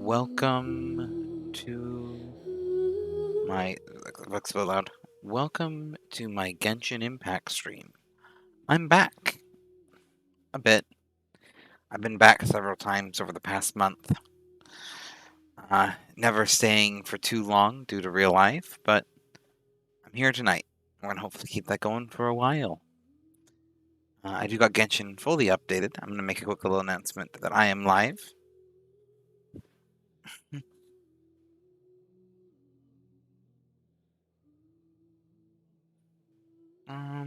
Welcome to my looks so loud. Welcome to my Genshin Impact stream. I'm back a bit. I've been back several times over the past month. Never staying for too long due to real life, but I'm here tonight. We're gonna hopefully keep that going for a while. I do got Genshin fully updated. I'm gonna make a quick little announcement that I am live.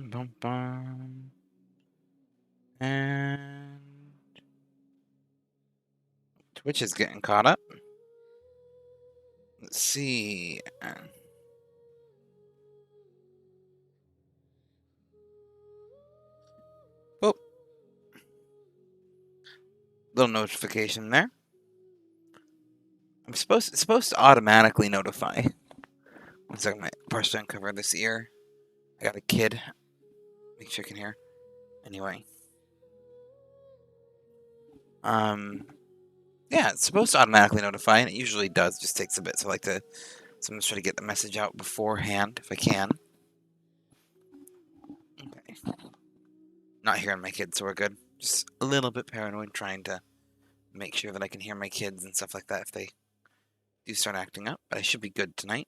Bum, bum. And Twitch is getting caught up. Let's see. Oh, little notification there. It's supposed to automatically notify. One second, my brush to uncover this ear. I got a kid. Make sure you can hear. Anyway. Yeah, it's supposed to automatically notify, and it usually does. Just takes a bit, so I like to sometimes try to get the message out beforehand if I can. Okay. Not hearing my kids, so we're good. Just a little bit paranoid, trying to make sure that I can hear my kids and stuff like that if they do start acting up. But I should be good tonight.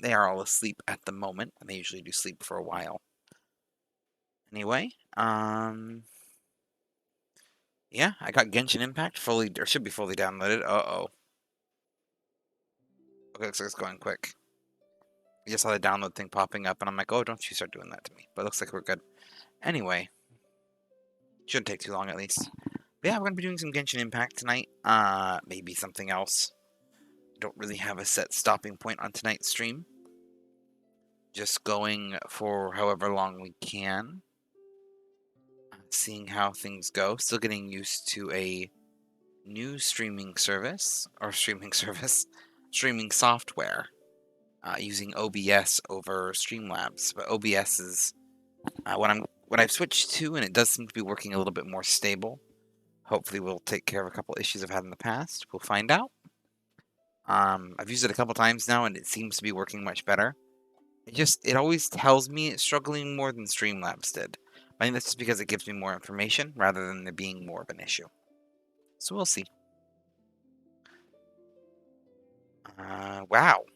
They are all asleep at the moment, and they usually do sleep for a while. Anyway, yeah, I got Genshin Impact fully, or should be fully downloaded. Uh-oh. Okay, looks like it's going quick. I just saw the download thing popping up, and I'm like, oh, don't you start doing that to me. But it looks like we're good. Anyway, shouldn't take too long at least. But yeah, we're going to be doing some Genshin Impact tonight. Maybe something else. Don't really have a set stopping point on tonight's stream. Just going for however long we can. Seeing how things go. Still getting used to a new streaming software using OBS over Streamlabs. But OBS is what I've switched to, and it does seem to be working a little bit more stable. Hopefully, we'll take care of a couple issues I've had in the past. We'll find out. I've used it a couple times now, and it seems to be working much better. It always tells me it's struggling more than Streamlabs did. I think that's just because it gives me more information rather than there being more of an issue. So we'll see. Wow.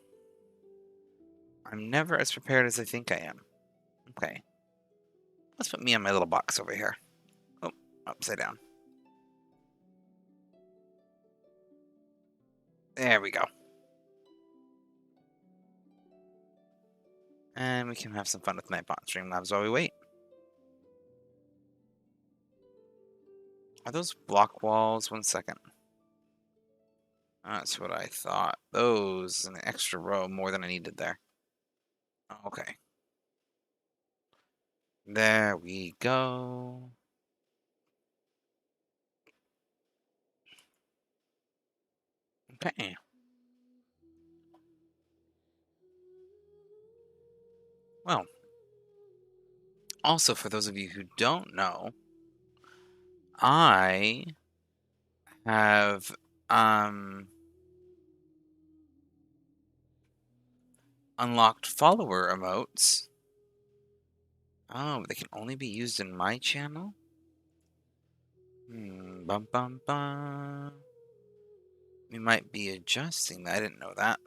I'm never as prepared as I think I am. Okay. Let's put me on my little box over here. Oh, upside down. There we go. And we can have some fun with Nightbot Streamlabs while we wait. Are those block walls? 1 second. That's what I thought. Those, an extra row, more than I needed there. Okay. There we go. Okay. Well, also for those of you who don't know, I have unlocked follower emotes. Oh, they can only be used in my channel? Bum bum bum. We might be adjusting that. I didn't know that.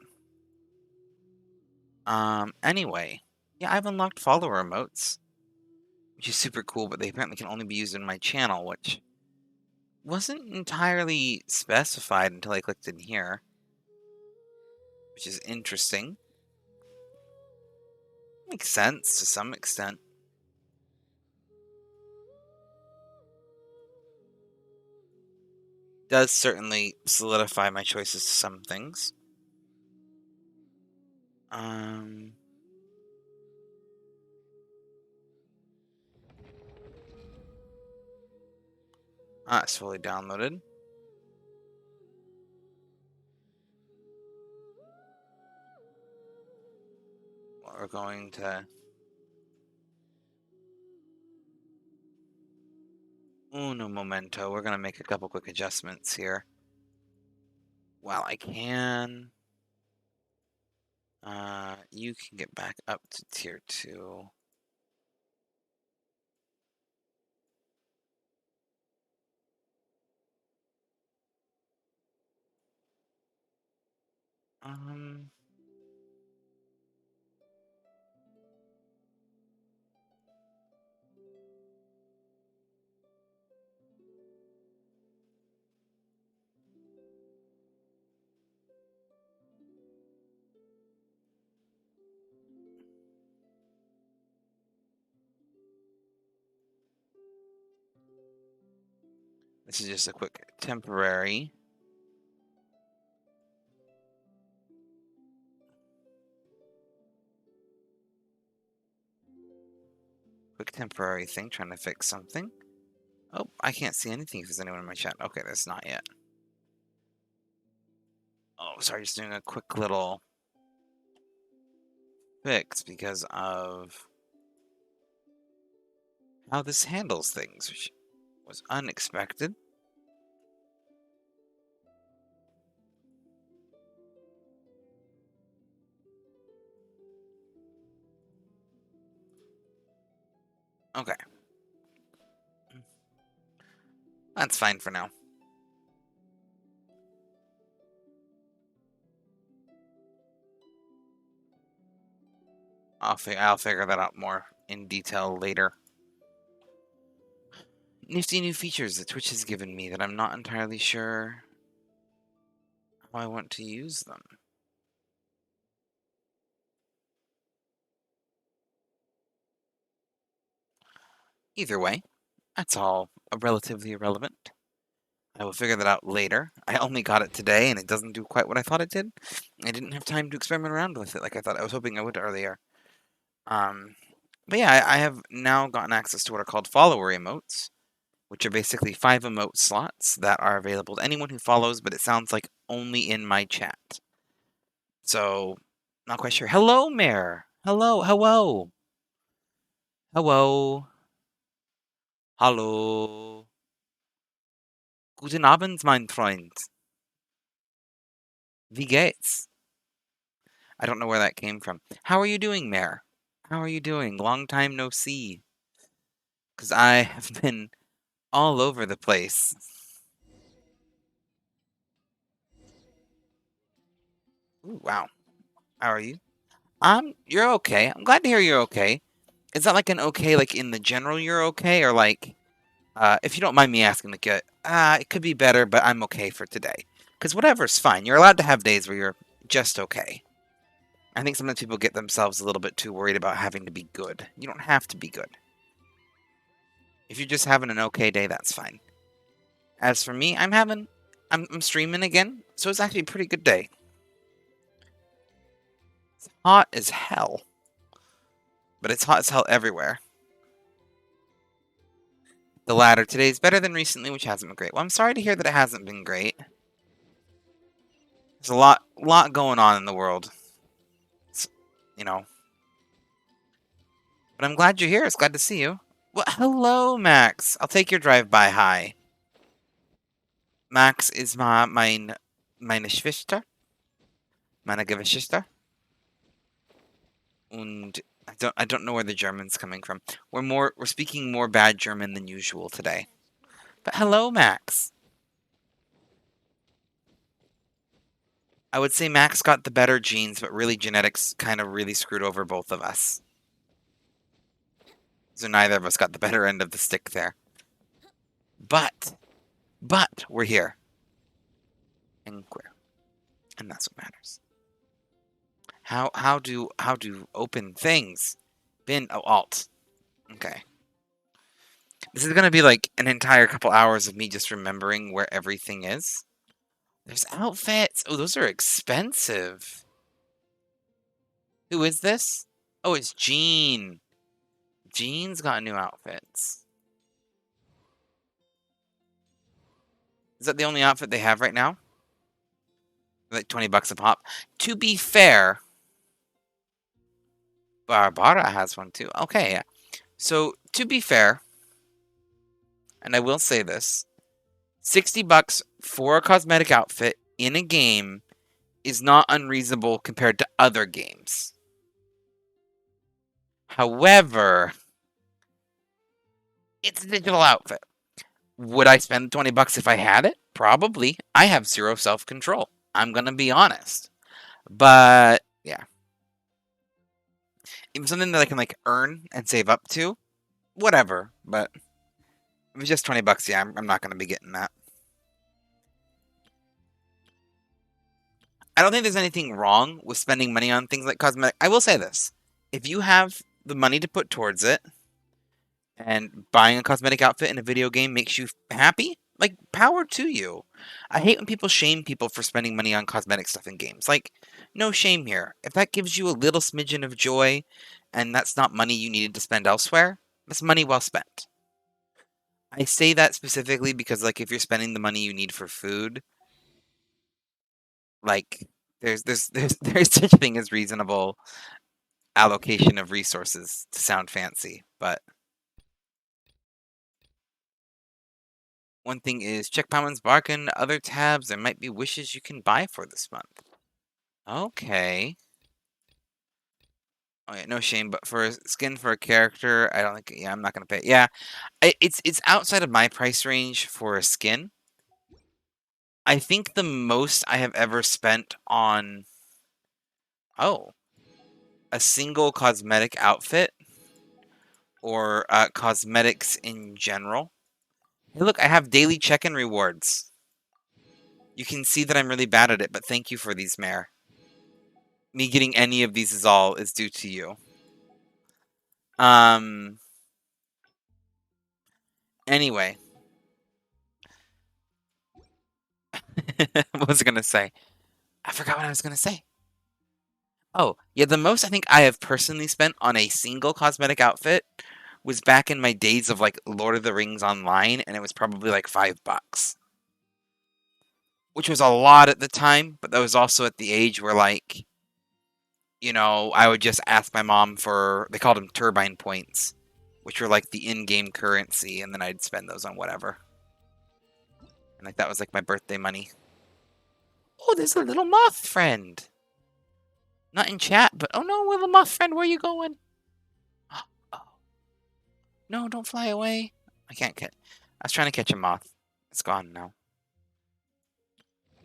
Anyway. Yeah, I've unlocked follower emotes, which is super cool, but they apparently can only be used in my channel, which wasn't entirely specified until I clicked in here, which is interesting. Makes sense to some extent. Does certainly solidify my choices to some things. It's fully downloaded. We're going to uno momento. We're going to make a couple quick adjustments here. while I can. You can get back up to tier 2. Um, this is just a quick temporary. Quick temporary thing, trying to fix something. Oh, I can't see anything if there's anyone in my chat. Okay, there's not yet. Oh, sorry, just doing a quick little fix because of how this handles things, which was unexpected. Okay. That's fine for now. I'll figure that out more in detail later. Nifty new features that Twitch has given me that I'm not entirely sure how I want to use them. Either way, that's all relatively irrelevant. I will figure that out later. I only got it today, and it doesn't do quite what I thought it did. I didn't have time to experiment around with it like I was hoping I would earlier. But yeah, I have now gotten access to what are called follower emotes, which are basically 5 emote slots that are available to anyone who follows, but it sounds like only in my chat. So, not quite sure. Hello, Mare. Hello, hello. Hello. Hallo. Guten Abend, mein Freund. Wie geht's? I don't know where that came from. How are you doing, Mare? How are you doing? Long time no see. Because I have been all over the place. Ooh, wow. How are you? You're okay. I'm glad to hear you're okay. Is that like an okay, like in the general you're okay, or like, if you don't mind me asking, like, it could be better, but I'm okay for today. Because whatever's fine. You're allowed to have days where you're just okay. I think sometimes people get themselves a little bit too worried about having to be good. You don't have to be good. If you're just having an okay day, that's fine. As for me, I'm streaming again, so it's actually a pretty good day. It's hot as hell. But it's hot as hell everywhere. The latter today is better than recently, which hasn't been great. Well, I'm sorry to hear that it hasn't been great. There's a lot going on in the world. It's, you know. But I'm glad you're here. It's glad to see you. Well, hello, Max. I'll take your drive-by hi. Max is meine Schwester. Meine Geschwister. Und I don't know where the German's coming from. We're speaking more bad German than usual today. But hello, Max. I would say Max got the better genes, but really genetics kind of really screwed over both of us. So neither of us got the better end of the stick there. But we're here. And queer. And that's what matters. How do open things? Bin alt. Okay. This is gonna be like an entire couple hours of me just remembering where everything is. There's outfits. Oh, those are expensive. Who is this? Oh, it's Jean. Jean's got new outfits. Is that the only outfit they have right now? Like 20 bucks a pop. To be fair, Barbara has one too. Okay, yeah. So, to be fair, and I will say this, 60 bucks for a cosmetic outfit in a game is not unreasonable compared to other games. However, it's a digital outfit. Would I spend 20 bucks if I had it? Probably. I have zero self-control. I'm gonna be honest. But yeah. If it's something that I can like earn and save up to, whatever. But if it's just 20 bucks, yeah, I'm not gonna be getting that. I don't think there's anything wrong with spending money on things like cosmetic. I will say this. If you have the money to put towards it, and buying a cosmetic outfit in a video game makes you happy, like, power to you. I hate when people shame people for spending money on cosmetic stuff in games. Like, no shame here. If that gives you a little smidgen of joy, and that's not money you needed to spend elsewhere, that's money well spent. I say that specifically because, like, if you're spending the money you need for food, like, there's such a thing as reasonable allocation of resources to sound fancy, but one thing is check Pound's Bargain, other tabs, there might be wishes you can buy for this month. Okay. Oh yeah, no shame, but for a skin for a character, I don't think, yeah, I'm not gonna pay. Yeah, it's outside of my price range for a skin. I think the most I have ever spent on, oh, a single cosmetic outfit or cosmetics in general. Hey, look, I have daily check-in rewards. You can see that I'm really bad at it, but thank you for these, Mare. Me getting any of these is due to you. Anyway. What was I gonna say? I forgot what I was gonna say. Oh, yeah, the most I think I have personally spent on a single cosmetic outfit was back in my days of, like, Lord of the Rings Online, and it was probably, like, $5. Which was a lot at the time, but that was also at the age where, like, you know, I would just ask my mom for, they called them turbine points, which were, like, the in-game currency, and then I'd spend those on whatever. And, like, that was, like, my birthday money. Oh, there's a little moth friend! Not in chat, but oh no, little moth friend, where are you going? Oh. No, don't fly away. I can't catch. I was trying to catch a moth. It's gone now.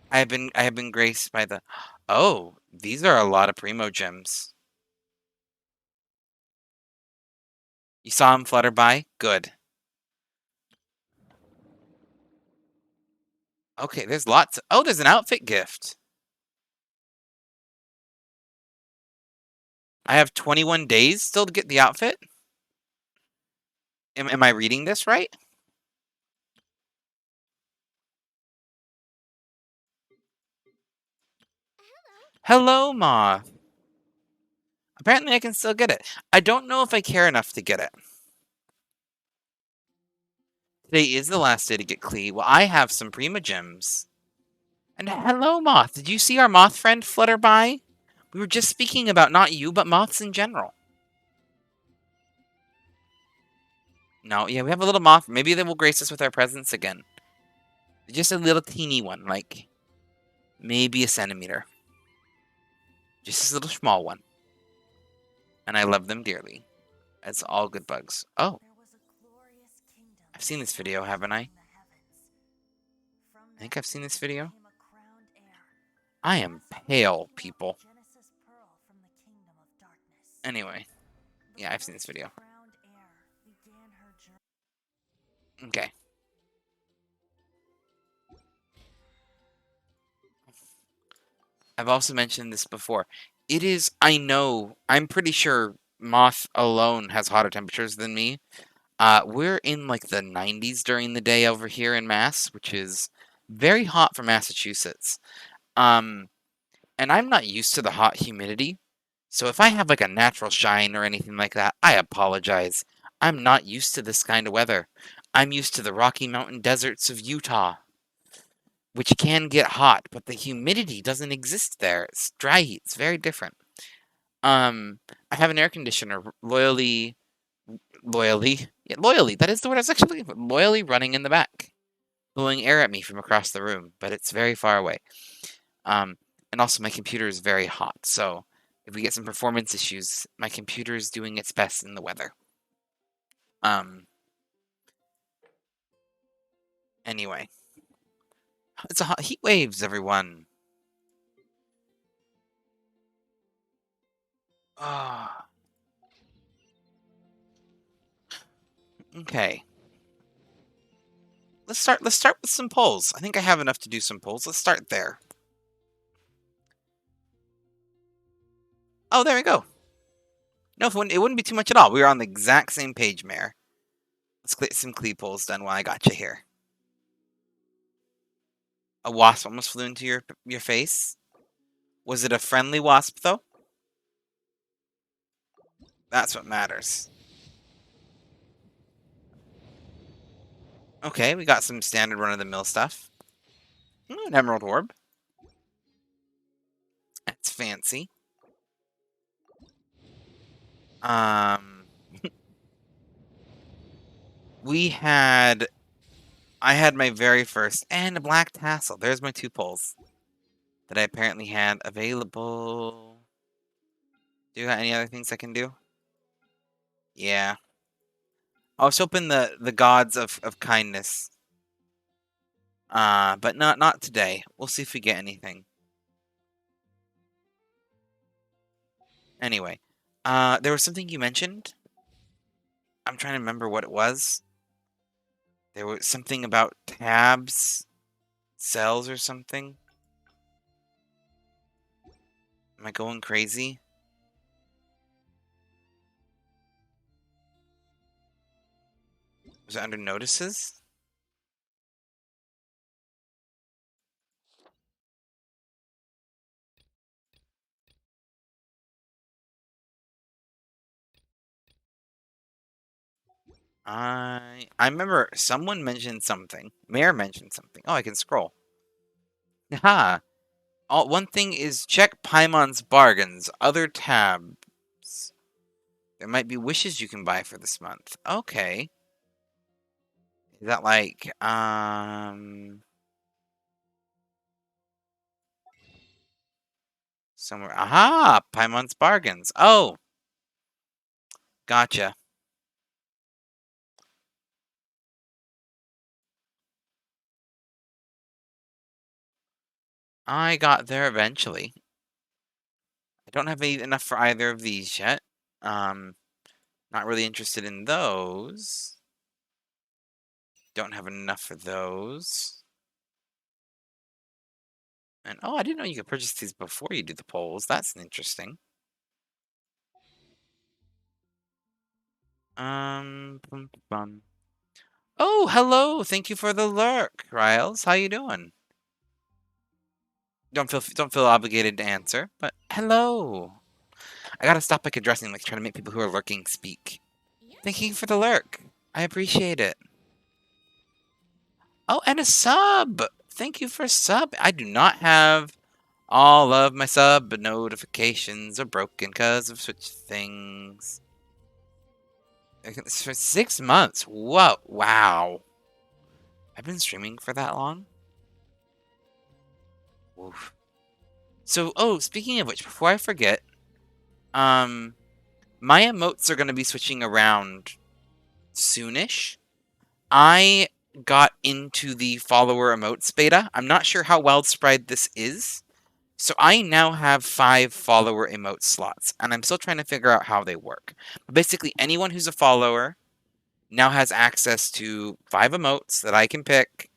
I have been graced by the. Oh, these are a lot of primo gems. You saw him flutter by? Good. Okay, there's lots. Oh, there's an outfit gift. I have 21 days still to get the outfit. Am I reading this right? Hello, moth. Apparently I can still get it. I don't know if I care enough to get it. Today is the last day to get Klee. Well, I have some Prima Gems. And hello, Moth. Did you see our moth friend flutter by? We were just speaking about not you, but moths in general. No, yeah, we have a little moth. Maybe they will grace us with our presence again. Just a little teeny one, like maybe a centimeter. Just a little small one. And I love them dearly. It's all good bugs. Oh. I've seen this video, haven't I? I think I've seen this video. I am pale, people. Anyway. Yeah, I've seen this video. Okay. I've also mentioned this before. It is, I know, I'm pretty sure Moth alone has hotter temperatures than me. We're in like the 90s during the day over here in Mass, which is very hot for Massachusetts. And I'm not used to the hot humidity. So if I have like a natural shine or anything like that, I apologize. I'm not used to this kind of weather. I'm used to the Rocky Mountain deserts of Utah, which can get hot, but the humidity doesn't exist there. It's dry heat. It's very different. I have an air conditioner loyally. That is the word I was actually looking for. Loyally running in the back, blowing air at me from across the room, but it's very far away. And also my computer is very hot, so if we get some performance issues, my computer is doing its best in the weather. Anyway. It's a hot heat waves, everyone. Ah, okay. Let's start with some polls. I think I have enough to do some polls. Let's start there. Oh, there we go. No, it wouldn't be too much at all. We were on the exact same page, Mayor. Let's get some Clee polls done while I got you here. A wasp almost flew into your face. Was it a friendly wasp, though? That's what matters. Okay, we got some standard run-of-the-mill stuff. An emerald orb. That's fancy. We had... I had my very first... And a black tassel. There's my 2 polls that I apparently had available. Do you got any other things I can do? Yeah. I was hoping the gods of kindness. But not today. We'll see if we get anything. Anyway. There was something you mentioned. I'm trying to remember what it was. There was something about tabs, cells or something. Am I going crazy? Was it under notices? I remember someone mentioned something. Mayor mentioned something. Oh, I can scroll. Ha! One thing is check Paimon's bargains. Other tabs. There might be wishes you can buy for this month. Okay. Is that like, somewhere? Aha! Paimon's bargains. Oh! Gotcha. I got there eventually. I don't have enough for either of these yet. Um, Not really interested in those. Don't have enough for those. And oh, I didn't know you could purchase these before you do the polls. That's interesting. Bum, bum. Oh, hello. Thank you for the lurk, Riles. How you doing? Don't feel obligated to answer, but hello. I gotta stop like addressing, like trying to make people who are lurking speak. Thank you for the lurk. I appreciate it. Oh, and a sub. Thank you for sub. I do not have all of my sub notifications are broken because of such things. For 6 months. Whoa. Wow. I've been streaming for that long? Oof. So, oh, speaking of which, before I forget, my emotes are going to be switching around soonish. I got into the follower emotes beta. I'm not sure how widespread this is. So I now have 5 follower emote slots, and I'm still trying to figure out how they work. But basically, anyone who's a follower now has access to 5 emotes that I can pick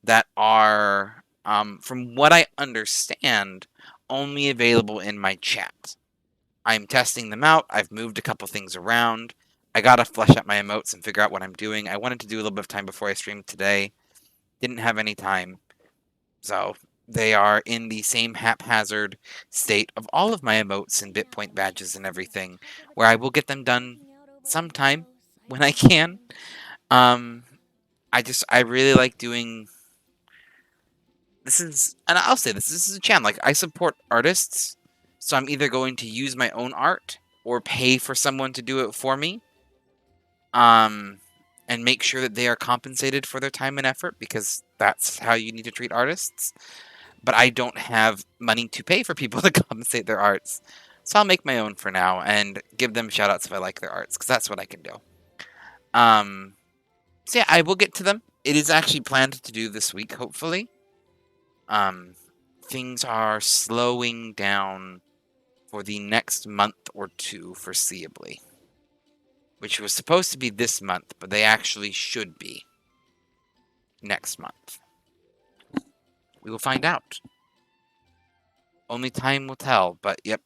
that are, from what I understand, only available in my chat. I'm testing them out. I've moved a couple things around. I gotta flesh out my emotes and figure out what I'm doing. I wanted to do a little bit of time before I streamed today. Didn't have any time. So they are in the same haphazard state of all of my emotes and bitpoint badges and everything, where I will get them done sometime when I can. I really like doing. This is, and I'll say this is a channel. Like, I support artists, so I'm either going to use my own art or pay for someone to do it for me. And make sure that they are compensated for their time and effort, because that's how you need to treat artists. but I don't have money to pay for people to compensate their arts. So I'll make my own for now and give them shoutouts if I like their arts, because that's what I can do. So yeah, I will get to them. It is actually planned to do this week, hopefully. Things are slowing down for the next month or two, foreseeably. Which was supposed to be this month, but they actually should be next month. We will find out. Only time will tell, but yep.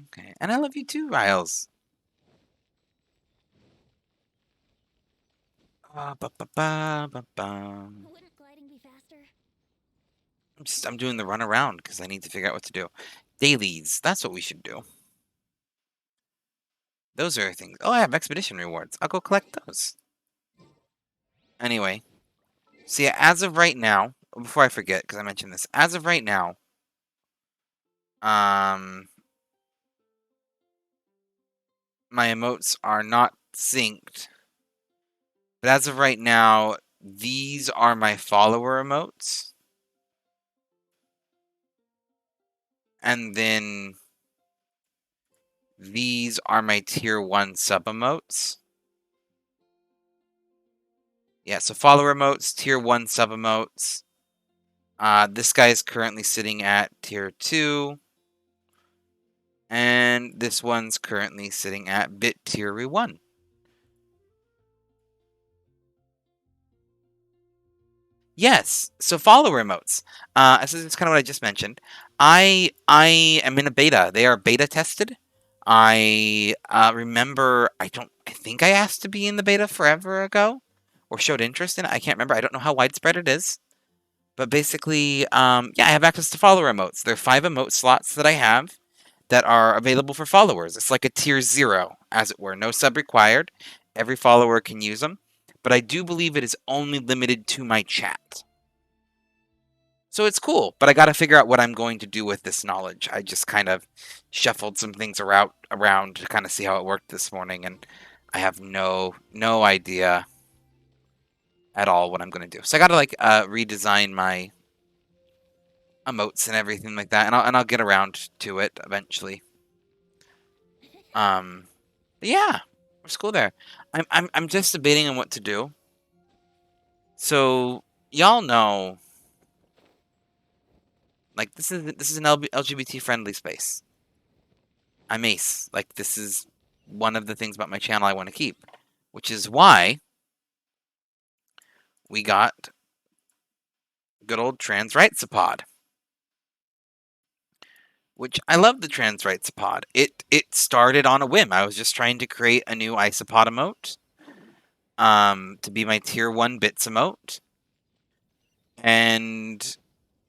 Okay, and I love you too, Riles. Ba, ba, ba, ba, ba. Wouldn't gliding be faster? I'm doing the run around because I need to figure out what to do. Dailies, that's what we should do. Those are things. Oh, I have expedition rewards. I'll go collect those. Anyway, so yeah, as of right now, before I forget, because I mentioned this, as of right now, my emotes are not synced. But as of right now, these are my follower emotes. And then these are my tier 1 sub emotes. Yeah, so follower emotes, tier 1 sub emotes. This guy is currently sitting at tier 2. And this one's currently sitting at bit tier 1. Yes, so follower emotes. This is kind of what I just mentioned. I am in a beta. They are beta tested. I remember. I think I asked to be in the beta forever ago, or showed interest in it. I can't remember. I don't know how widespread it is. But basically, yeah, I have access to follower emotes. There are 5 emote slots that I have that are available for followers. It's like a tier 0, as it were. No sub required. Every follower can use them. But I do believe it is only limited to my chat. So it's cool, but I got to figure out what I'm going to do with this knowledge. I just kind of shuffled some things around to kind of see how it worked this morning, and I have no idea at all what I'm going to do. So I got to like redesign my emotes and everything like that, and I'll get around to it eventually. But yeah, it's cool there. I'm just debating on what to do. So y'all know, like this is an LGBT friendly space. I'm ace. Like this is one of the things about my channel I want to keep, which is why we got good old trans rights pod. Which I love the trans rights pod. It started on a whim. I was just trying to create a new isopod emote, to be my tier 1 bits emote, and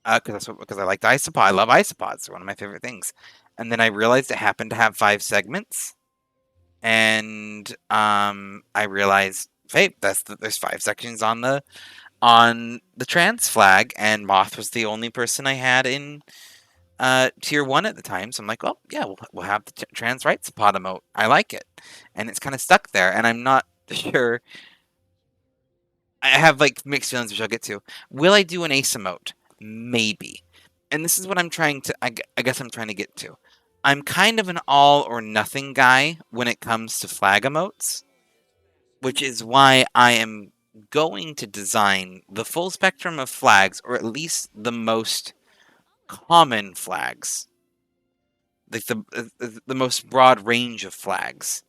because I liked isopod. I love isopods. They're one of my favorite things. And then I realized it happened to have 5 segments, and I realized, hey, there's 5 sections on the trans flag, and Moth was the only person I had in tier 1 at the time. So I'm like, well, yeah, we'll have the trans rights pod emote. I like it, and it's kind of stuck there. And I'm not sure. I have like mixed feelings, which I'll get to. Will I do an ace emote? Maybe. And this is what I'm trying to. I guess I'm trying to get to. I'm kind of an all or nothing guy when it comes to flag emotes, which is why I am going to design the full spectrum of flags, or at least the most common flags, like the most broad range of flags,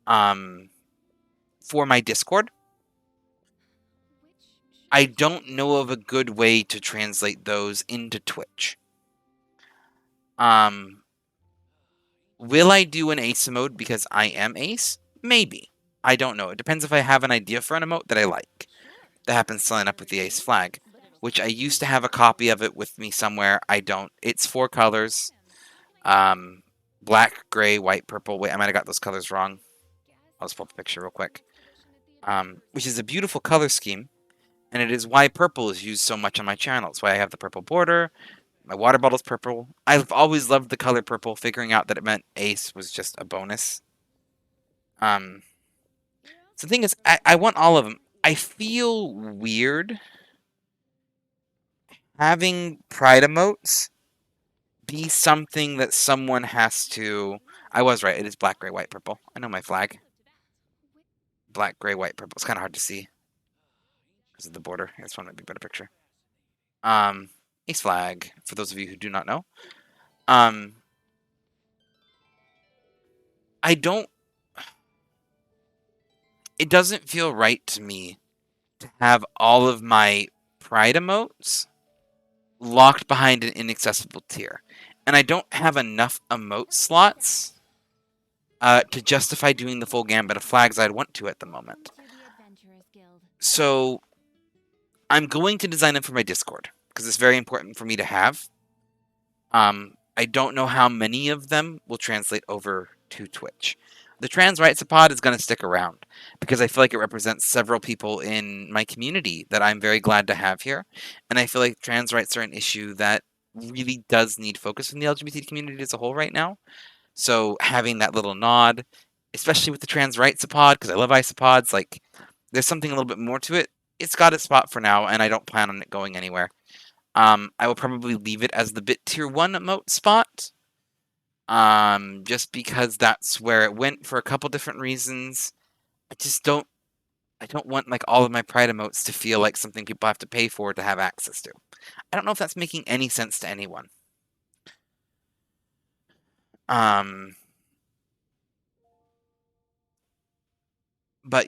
for my Discord. I don't know of a good way to translate those into Twitch. Will I do an ace mode because I am ace? Maybe. I don't know. It depends if I have an idea for an emote that I like. That happens to line up with the ace flag, which I used to have a copy of it with me somewhere. I don't. It's 4 colors. Black, gray, white, purple. Wait, I might have got those colors wrong. I'll just pull up a picture real quick. Which is a beautiful color scheme, and it is why purple is used so much on my channel. It's why I have the purple border. My water bottle's purple. I've always loved the color purple. Figuring out that it meant ace was just a bonus. So the thing is, I want all of them. I feel weird having pride emotes be something that someone has to. I was right. It is black, gray, white, purple. I know my flag. Black, gray, white, purple. It's kind of hard to see because of the border. This one might be a better picture. Ace flag, for those of you who do not know. I don't. It doesn't feel right to me to have all of my pride emotes locked behind an inaccessible tier. And I don't have enough emote slots to justify doing the full gambit of flags I'd want to at the moment. So I'm going to design them for my Discord because it's very important for me to have. I don't know how many of them will translate over to Twitch. The trans rights pod is going to stick around because I feel like it represents several people in my community that I'm very glad to have here. And I feel like trans rights are an issue that really does need focus in the LGBT community as a whole right now. So having that little nod, especially with the trans rights pod, because I love isopods, like there's something a little bit more to it. It's got its spot for now, and I don't plan on it going anywhere. I will probably leave it as the bit tier 1 emote spot. Just because that's where it went for a couple different reasons. I don't want like all of my pride emotes to feel like something people have to pay for to have access to. I don't know if that's making any sense to anyone. But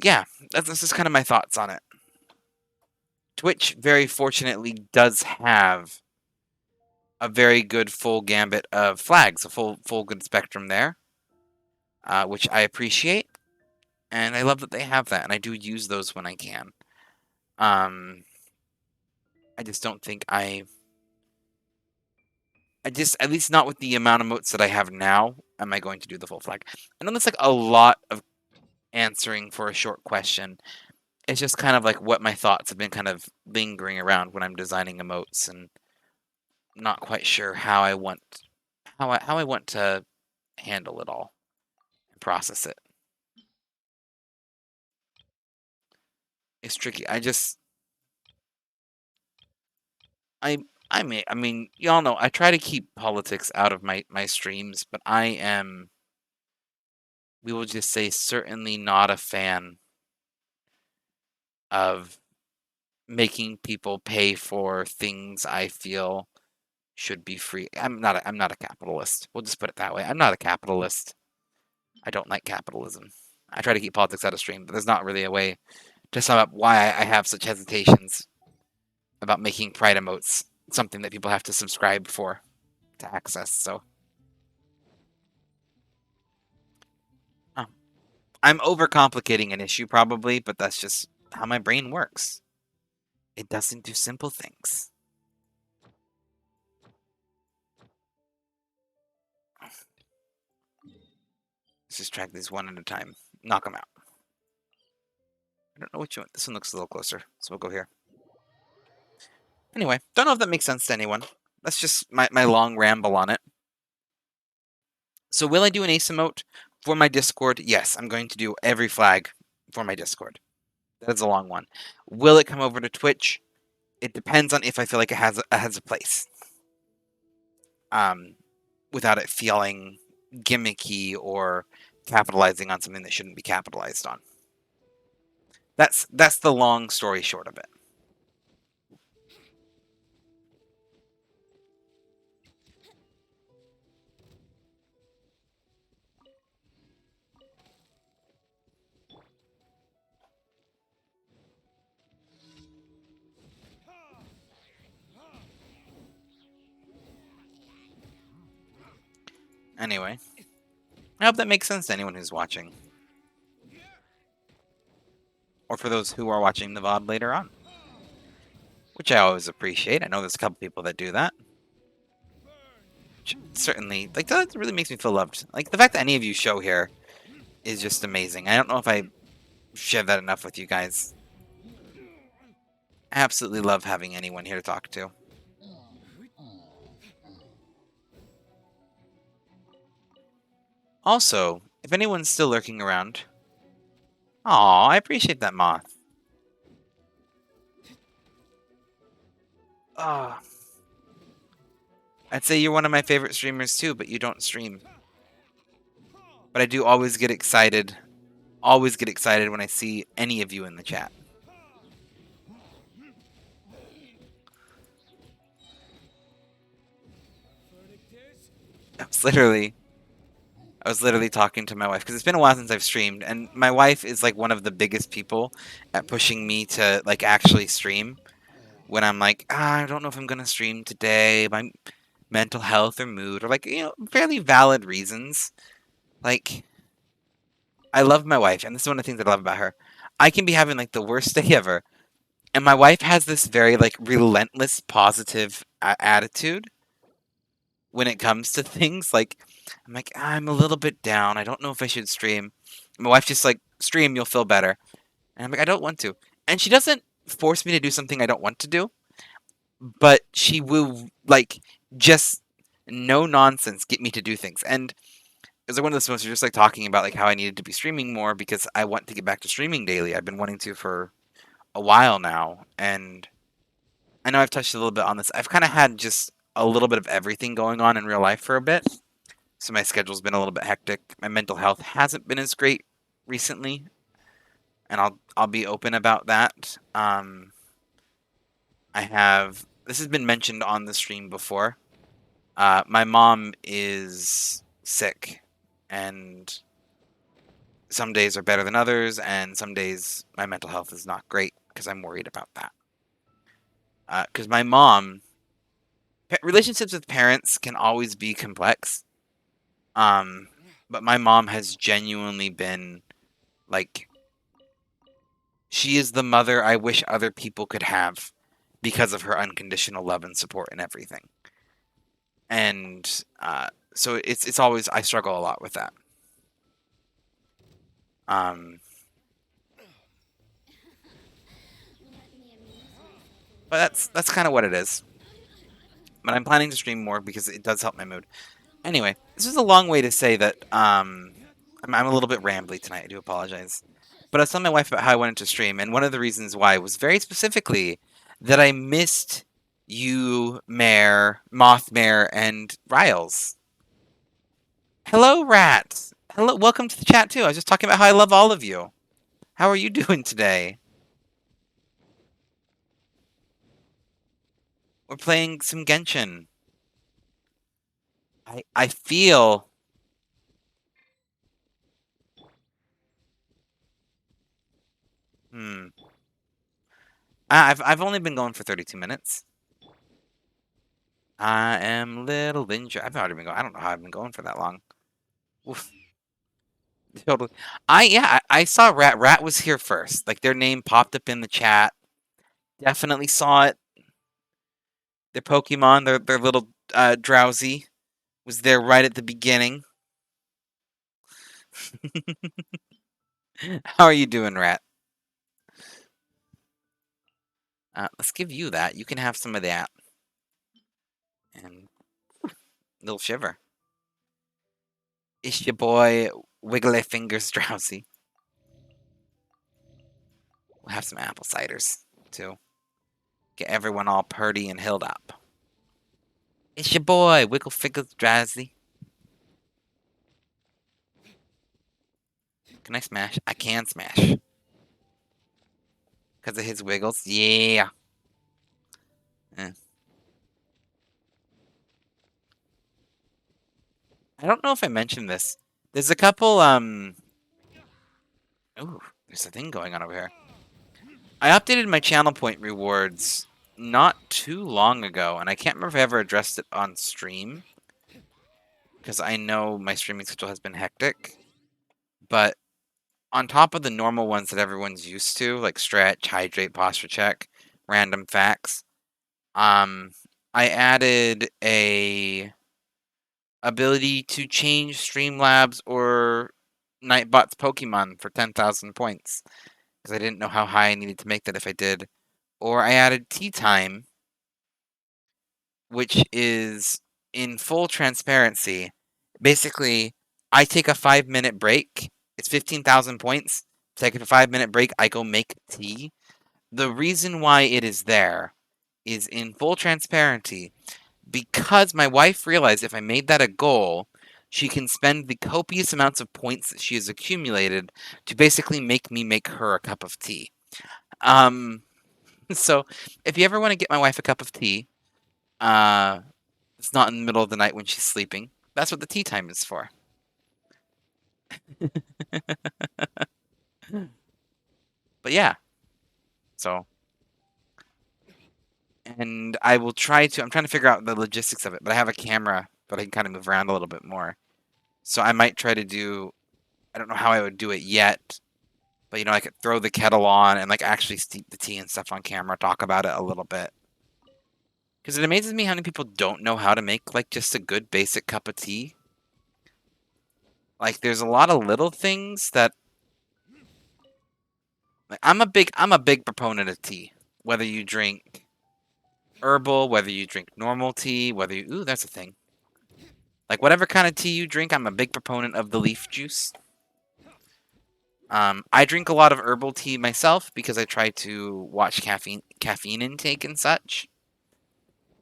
yeah, that's just kind of my thoughts on it. Twitch, very fortunately, does have a very good full gambit of flags, a full good spectrum there, which I appreciate, and I love that they have that, and I do use those when I can. I just don't think I just, at least not with the amount of emotes that I have now, am I going to do the full flag. I know that's like a lot of answering for a short question. It's just kind of like what my thoughts have been kind of lingering around when I'm designing emotes, and not quite sure how I want to handle it all and process it. It's tricky. I mean, y'all know I try to keep politics out of my streams, but I am, we will just say, certainly not a fan of making people pay for things I feel should be free. I'm not a capitalist. We'll just put it that way. I'm not a capitalist. I don't like capitalism. I try to keep politics out of stream, but there's not really a way to sum up why I have such hesitations about making pride emotes something that people have to subscribe for to access. So I'm overcomplicating an issue probably, but that's just how my brain works. It doesn't do simple things. Let's just track these one at a time. Knock them out. I don't know which one. This one looks a little closer, so we'll go here. Anyway, don't know if that makes sense to anyone. That's just my long ramble on it. So will I do an ace emote for my Discord? Yes, I'm going to do every flag for my Discord. That is a long one. Will it come over to Twitch? It depends on if I feel like it has a place. Without it feeling gimmicky or capitalizing on something that shouldn't be capitalized on. That's the long story short of it. Anyway, I hope that makes sense to anyone who's watching. Or for those who are watching the VOD later on. Which I always appreciate. I know there's a couple people that do that. Which certainly, like, that really makes me feel loved. Like, the fact that any of you show here is just amazing. I don't know if I share that enough with you guys. I absolutely love having anyone here to talk to. Also, if anyone's still lurking around... Aw, I appreciate that, Moth. I'd say you're one of my favorite streamers too, but you don't stream. But I do always get excited when I see any of you in the chat. I was literally talking to my wife because it's been a while since I've streamed, and my wife is like one of the biggest people at pushing me to like actually stream. When I'm like, I don't know if I'm gonna stream today, my mental health or mood, or like fairly valid reasons. Like, I love my wife, and this is one of the things that I love about her. I can be having like the worst day ever, and my wife has this very like relentless positive attitude when it comes to things. Like, I'm like, I'm a little bit down. I don't know if I should stream. My wife just like, stream, you'll feel better. And I'm like, I don't want to. And she doesn't force me to do something I don't want to do, but she will like just no nonsense get me to do things. And it was like one of those moments, just like talking about like how I needed to be streaming more because I want to get back to streaming daily. I've been wanting to for a while now, and I know I've touched a little bit on this. I've kind of had just a little bit of everything going on in real life for a bit. So my schedule's been a little bit hectic. My mental health hasn't been as great recently, and I'll be open about that. I have this has been mentioned on the stream before. My mom is sick, and some days are better than others, and some days my mental health is not great because I'm worried about that. Because my mom, relationships with parents can always be complex. But my mom has genuinely been like, she is the mother I wish other people could have because of her unconditional love and support and everything. And so it's always, I struggle a lot with that. But that's kind of what it is. But I'm planning to stream more because it does help my mood. Anyway, this is a long way to say that I'm a little bit rambly tonight. I do apologize. But I was telling my wife about how I wanted to stream, and one of the reasons why was very specifically that I missed you, Mare, Mothmare, and Riles. Hello, Rat. Hello, welcome to the chat too. I was just talking about how I love all of you. How are you doing today? We're playing some Genshin. I feel I've only been going for 32 minutes. I am little ninja. I've already been going. I don't know how I've been going for that long. Oof. Totally. I saw Rat. Rat was here first. Like their name popped up in the chat. Definitely saw it. Their Pokemon, their little Drowsy, was there right at the beginning. How are you doing, Rat? Let's give you that. You can have some of that. And little shiver. It's your boy Wiggly Fingers Drowsy. We'll have some apple ciders too. Get everyone all purty and hilled up. It's your boy Wiggle Fingers Drowsy. Can I smash? I can smash. Because of his wiggles? Yeah. Eh. I don't know if I mentioned this. There's a couple, ooh, there's a thing going on over here. I updated my channel point rewards not too long ago, and I can't remember if I ever addressed it on stream. Because I know my streaming schedule has been hectic. But on top of the normal ones that everyone's used to, like stretch, hydrate, posture check, random facts, I added a ability to change Streamlabs or Nightbot's Pokemon for 10,000 points, because I didn't know how high I needed to make that if I did. Or I added Tea Time, which is, in full transparency, basically, I take a 5-minute break. It's 15,000 points. Take a 5-minute break, I go make tea. The reason why it is there is in full transparency because my wife realized if I made that a goal, she can spend the copious amounts of points that she has accumulated to basically make me make her a cup of tea. So if you ever want to get my wife a cup of tea, it's not in the middle of the night when she's sleeping. That's what the tea time is for. But yeah, so and I will try to. I'm trying to figure out the logistics of it, but I have a camera that I can kind of move around a little bit more. So I might try to do. I don't know how I would do it yet, but I could throw the kettle on and like actually steep the tea and stuff on camera, talk about it a little bit. Because it amazes me how many people don't know how to make like just a good basic cup of tea. Like there's a lot of little things that like, I'm a big proponent of tea. Whether you drink herbal, whether you drink normal tea, whether you ooh, that's a thing. Like whatever kind of tea you drink, I'm a big proponent of the leaf juice. I drink a lot of herbal tea myself because I try to watch caffeine intake and such.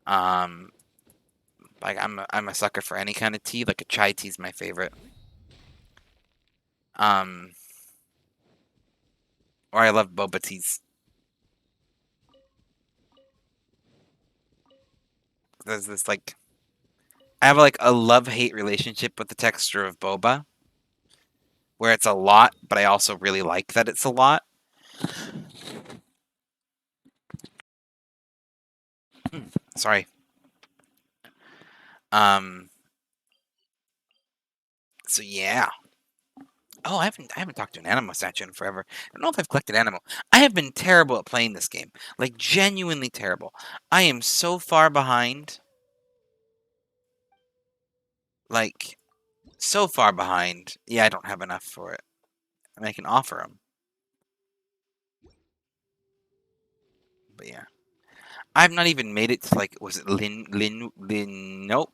Um, like I'm a sucker for any kind of tea. Like a chai tea is my favorite. Um, or I love boba teas. There's this like I have like a love-hate relationship with the texture of boba, where it's a lot, but I also really like that it's a lot. Sorry. Um, so yeah. Oh, I haven't talked to an Animo statue in forever. I don't know if I've collected Animo. I have been terrible at playing this game. Like genuinely terrible. I am so far behind. Like so far behind. Yeah, I don't have enough for it. I mean, I can offer them. But yeah. I've not even made it to like was it Lin nope.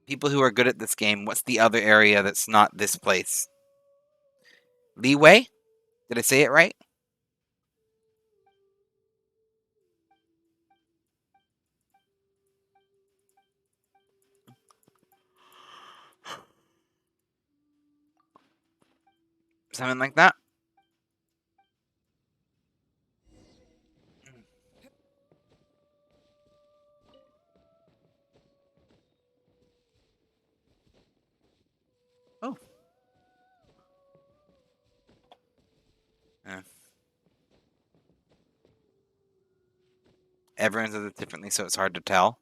People who are good at this game, what's the other area that's not this place? Leeway? Did I say it right? Something like that? Oh. Yeah. Everyone does it differently, so it's hard to tell.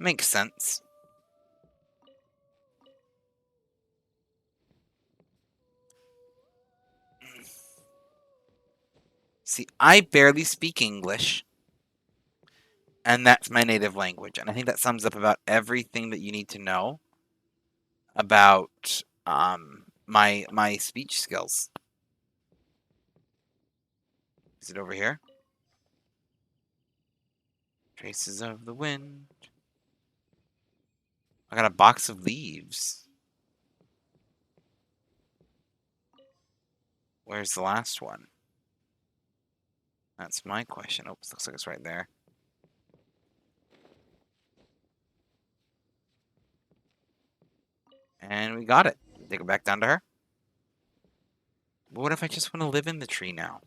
Makes sense. See, I barely speak English, and that's my native language. And I think that sums up about everything that you need to know about my speech skills. Is it over here? Traces of the wind. I got a box of leaves. Where's the last one? That's my question. Oops, looks like it's right there. And we got it. Take it back down to her. But what if I just want to live in the tree now?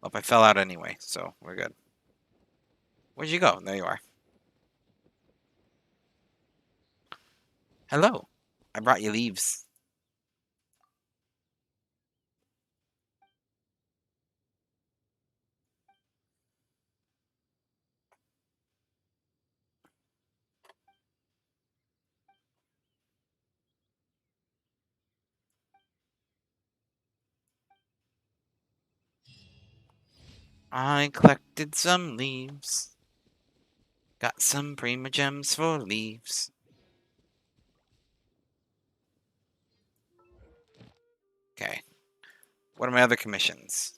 Well, if I fell out anyway, so we're good. Where'd you go? There you are. Hello. I brought you leaves. I collected some leaves. Got some prima gems for leaves. Okay. What are my other commissions?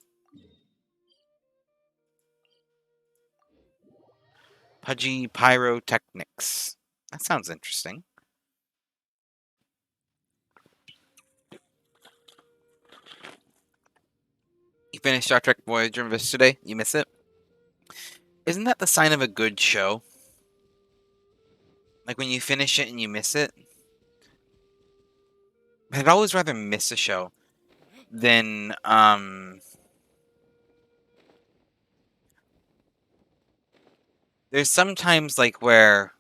Pudgy Pyrotechnics. That sounds interesting. You finished Star Trek Voyager yesterday? You miss it? Isn't that the sign of a good show? Like when you finish it and you miss it? I'd always rather miss a show than, there's sometimes, like, where...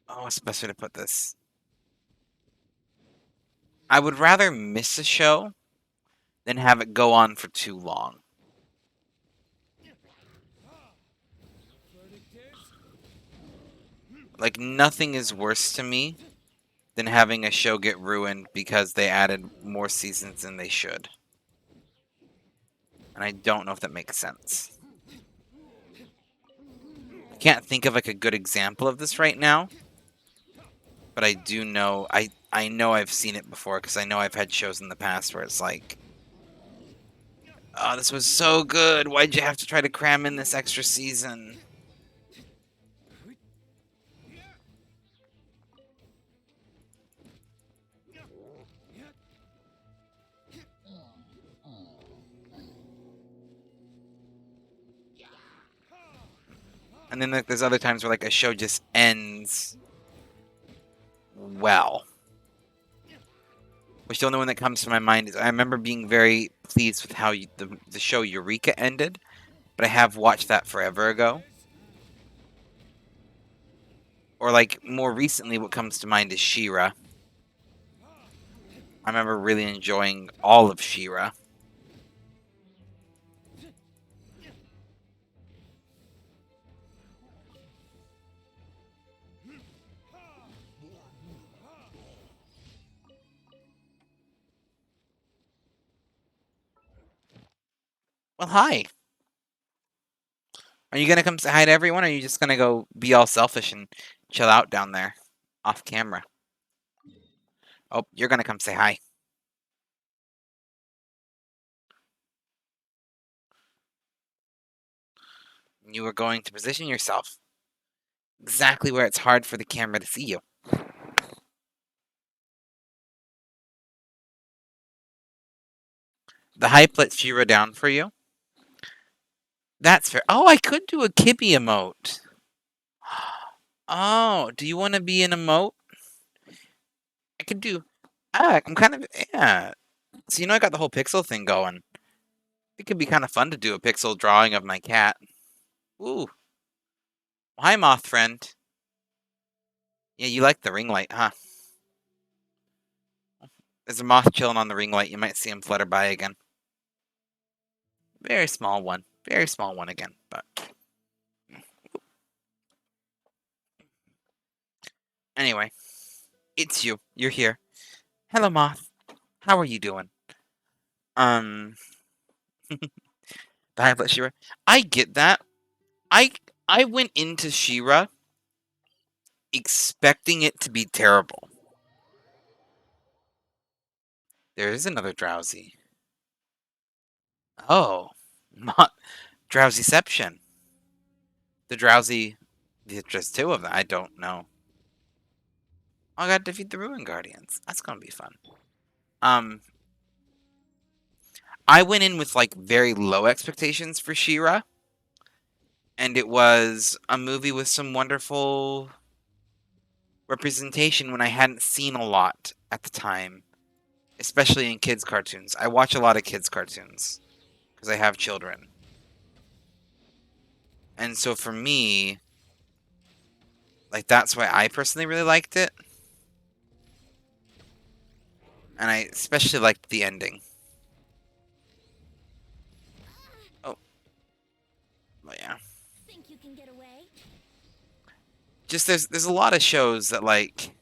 Oh, what's the best way to put this? I would rather miss a show than have it go on for too long. Like, nothing is worse to me than having a show get ruined because they added more seasons than they should. And I don't know if that makes sense. I can't think of, like, a good example of this right now. But I do know, I know I've seen it before, because I know I've had shows in the past where it's like, oh, this was so good, why'd you have to try to cram in this extra season? And then like, there's other times where like a show just ends well. Which the only one that comes to my mind is I remember being very pleased with how the show Eureka ended, but I have watched that forever ago. Or like more recently, what comes to mind is She-Ra. I remember really enjoying all of She-Ra. Well, hi. Are you gonna come say hi to everyone, or are you just gonna go be all selfish and chill out down there, off camera? Oh, you're gonna come say hi. You are going to position yourself exactly where it's hard for the camera to see you. The hype lets Shira down for you. That's fair. Oh, I could do a Kibby emote. Oh, do you want to be an emote? I could do... I'm kind of... Yeah. So, you know, I got the whole pixel thing going. It could be kind of fun to do a pixel drawing of my cat. Ooh. Hi, moth friend. Yeah, you like the ring light, huh? There's a moth chilling on the ring light. You might see him flutter by again. Very small one. Very small one again, but... Anyway. It's you. You're here. Hello, moth. How are you doing? The Hive Shira. I get that. I I went into Shira expecting it to be terrible. There is another drowsy. Oh, not drowsyception. The drowsy. There's just two of them. I don't know. Oh, I gotta defeat the Ruin Guardians. That's gonna be fun. I went in with like very low expectations for She-Ra, and it was a movie with some wonderful representation when I hadn't seen a lot at the time, especially in kids' cartoons. I watch a lot of kids' cartoons because I have children. And so for me, like that's why I personally really liked it. And I especially liked the ending. Oh. Well, yeah. Think you can get away? Just there's a lot of shows that like...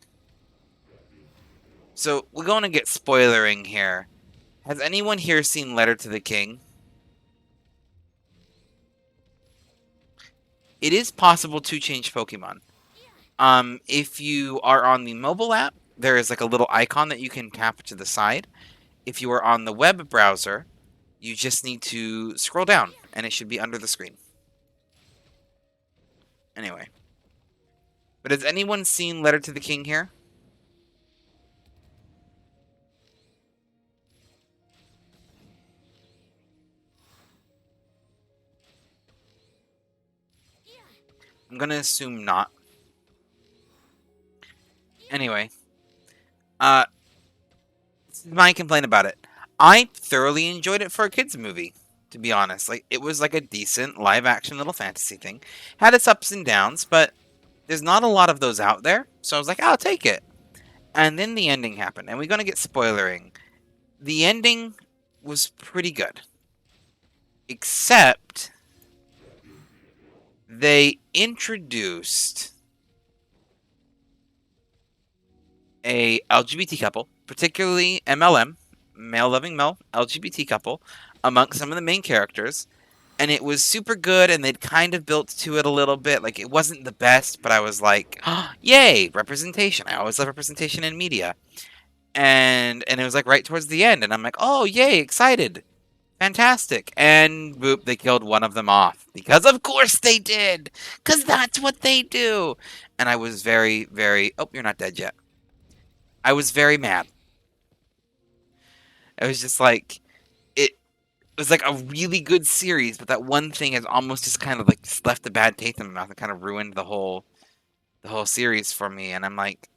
So we're going to get spoilering here. Has anyone here seen Letter to the King? It is possible to change Pokemon. If you are on the mobile app, there is like a little icon that you can tap to the side. If you are on the web browser, you just need to scroll down, and it should be under the screen. Anyway. But has anyone seen Letter to the King here? I'm gonna assume not. Anyway, this is my complaint about it. I thoroughly enjoyed it for a kids movie, to be honest. Like, it was like a decent live action little fantasy thing. Had its ups and downs, but there's not a lot of those out there. So I was like, I'll take it. And then the ending happened, and we're gonna get spoilering. The ending was pretty good. Except they introduced a LGBT couple, particularly MLM, male loving male LGBT couple, amongst some of the main characters, and it was super good. And they'd kind of built to it a little bit. Like, it wasn't the best, but I was like, oh, yay, representation! I always love representation in media. And it was like right towards the end, and I'm like, oh, yay, excited. Fantastic. And boop, they killed one of them off. Because of course they did. Because that's what they do. And I was very, very... Oh, you're not dead yet. I was very mad. I was just like... It was like a really good series, but that one thing has almost just kind of like just left a bad taste in my mouth and kind of ruined the whole series for me. And I'm like...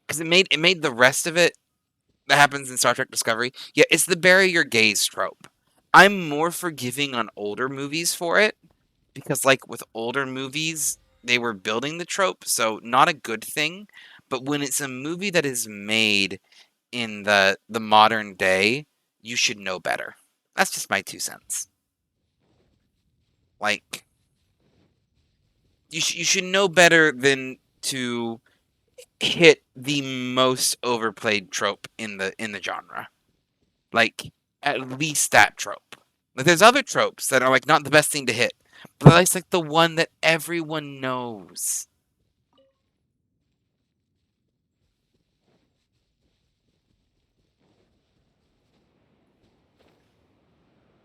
Because it made the rest of it that happens in Star Trek Discovery. Yeah, it's the bury your gays trope. I'm more forgiving on older movies for it because, like, with older movies, they were building the trope, so not a good thing. But when it's a movie that is made in the modern day, you should know better. That's just my 2 cents. Like, you should know better than to hit the most overplayed trope in the genre. Like, at least that trope. Like, there's other tropes that are, like, not the best thing to hit. But that's, like, the one that everyone knows.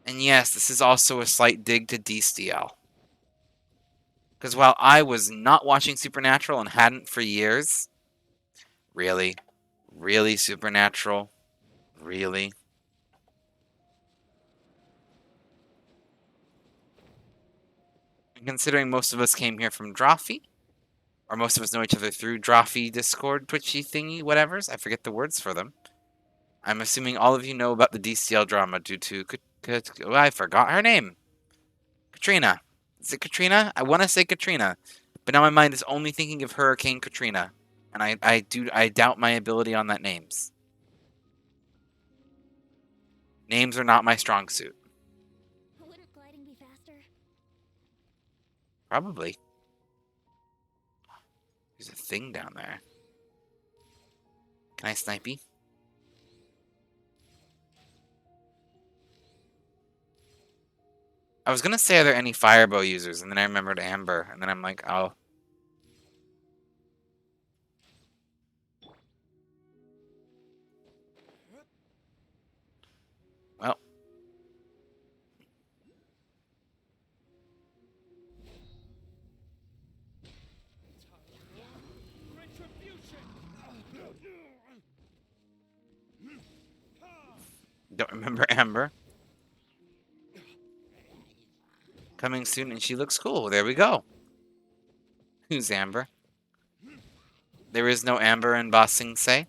And yes, this is also a slight dig to DCL. Because while I was not watching Supernatural and hadn't for years... Really? Really, Supernatural? Really? And considering most of us came here from Drawfee, or most of us know each other through Drawfee, Discord, Twitchy thingy, whatevers. I forget the words for them. I'm assuming all of you know about the DCL drama due to... Oh, I forgot her name. Katrina. Is it Katrina? I want to say Katrina. But now my mind is only thinking of Hurricane Katrina. And I doubt my ability on that names. Names are not my strong suit. Wouldn't gliding be faster? Probably. There's a thing down there. Can I snipey? I was gonna say, are there any firebow users? And then I remembered Amber. And then I'm like, oh. Well. Don't remember Amber. Coming soon, and she looks cool. There we go. Who's Amber? There is no Amber in Ba Sing Se.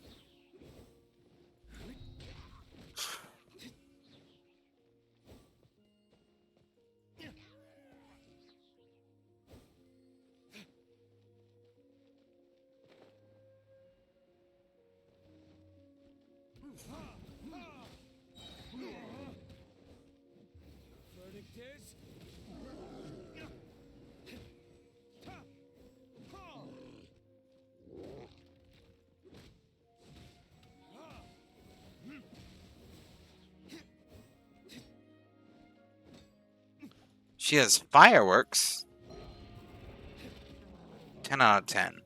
She has fireworks. 10 out of 10.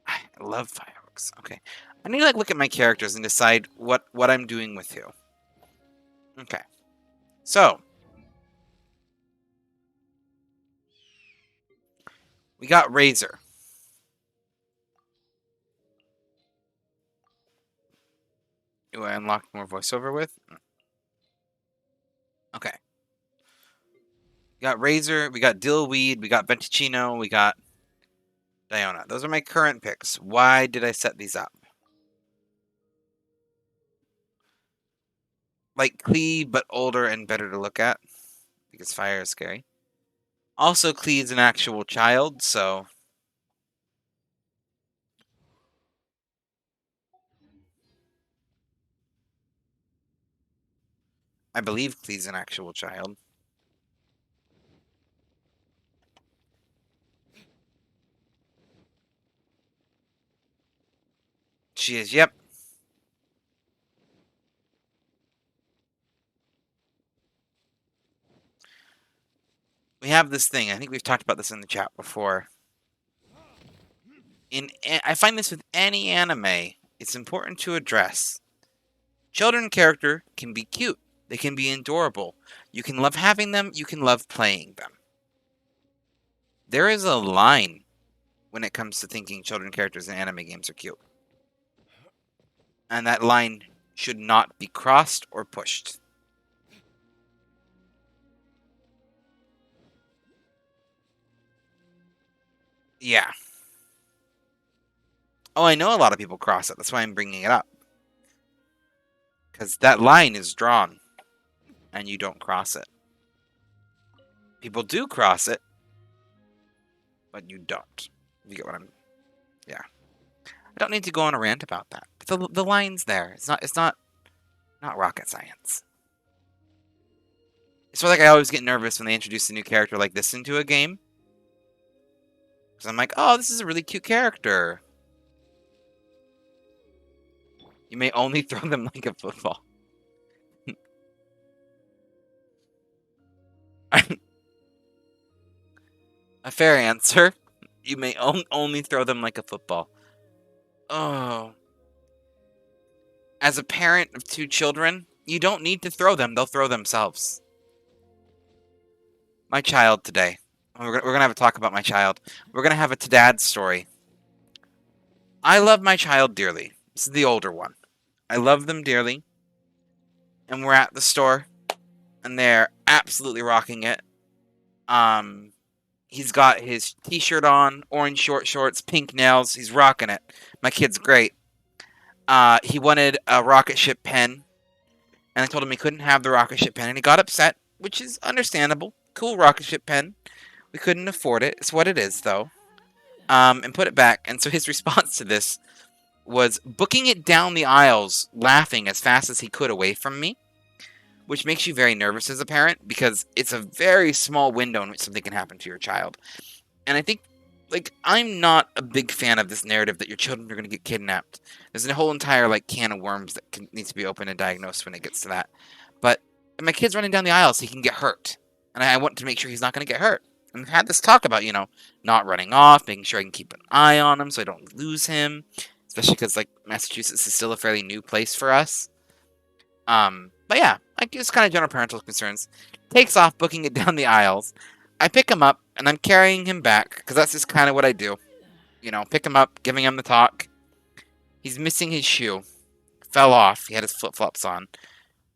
I love fireworks. picks. Okay. I need to look at my characters and decide what I'm doing with who. Okay. So, we got Razor. Do I unlock more voiceover with? Okay. We got Razor, we got Dillweed, we got Venticino, we got Diona. Those are my current picks. Why did I set these up? Like Clee, but older and better to look at. Because fire is scary. Also, Clee's an actual child, so... I believe Clee's an actual child. She is, yep. We have this thing. I think we've talked about this in the chat before. I find this with any anime. It's important to address. Children character can be cute. They can be adorable. You can love having them. You can love playing them. There is a line when it comes to thinking children characters in anime games are cute. And that line should not be crossed or pushed. Yeah. Oh, I know a lot of people cross it. That's why I'm bringing it up. Because that line is drawn. And you don't cross it. People do cross it. But you don't. You get what I'm... Yeah. I don't need to go on a rant about that. But the line's there. It's not rocket science. It's like I always get nervous when they introduce a new character like this into a game. Because I'm like, oh, this is a really cute character. You may only throw them like a football. A fair answer. You may only throw them like a football. Oh. As a parent of 2 children, you don't need to throw them. They'll throw themselves. My child today. We're going to have a talk about my child. We're going to have a to-dad story. I love my child dearly. This is the older one. I love them dearly. And we're at the store. And they're absolutely rocking it. He's got his t-shirt on, orange short shorts, pink nails. He's rocking it. My kid's great. He wanted a rocket ship pen. And I told him he couldn't have the rocket ship pen. And he got upset, which is understandable. Cool rocket ship pen. We couldn't afford it. It's what it is, though. And put it back. And so his response to this was booking it down the aisles, laughing as fast as he could away from me. Which makes you very nervous as a parent, because it's a very small window in which something can happen to your child. And I think, I'm not a big fan of this narrative that your children are going to get kidnapped. There's a whole entire, can of worms that needs to be opened and diagnosed when it gets to that. But my kid's running down the aisle, so he can get hurt. And I want to make sure he's not going to get hurt. And I've had this talk about, not running off, making sure I can keep an eye on him so I don't lose him. Especially because, Massachusetts is still a fairly new place for us. But yeah, just kind of general parental concerns. Takes off, booking it down the aisles. I pick him up, and I'm carrying him back, because that's just kind of what I do. Pick him up, giving him the talk. He's missing his shoe. Fell off. He had his flip-flops on.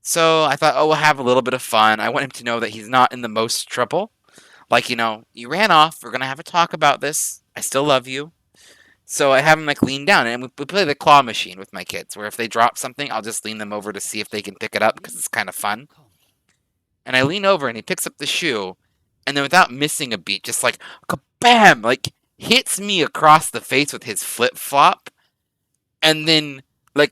So I thought, oh, we'll have a little bit of fun. I want him to know that he's not in the most trouble. You ran off. We're going to have a talk about this. I still love you. So I have him lean down, and we play the claw machine with my kids, where if they drop something, I'll just lean them over to see if they can pick it up, because it's kind of fun. And I lean over, and he picks up the shoe, and then without missing a beat, just kabam! Hits me across the face with his flip-flop, and then,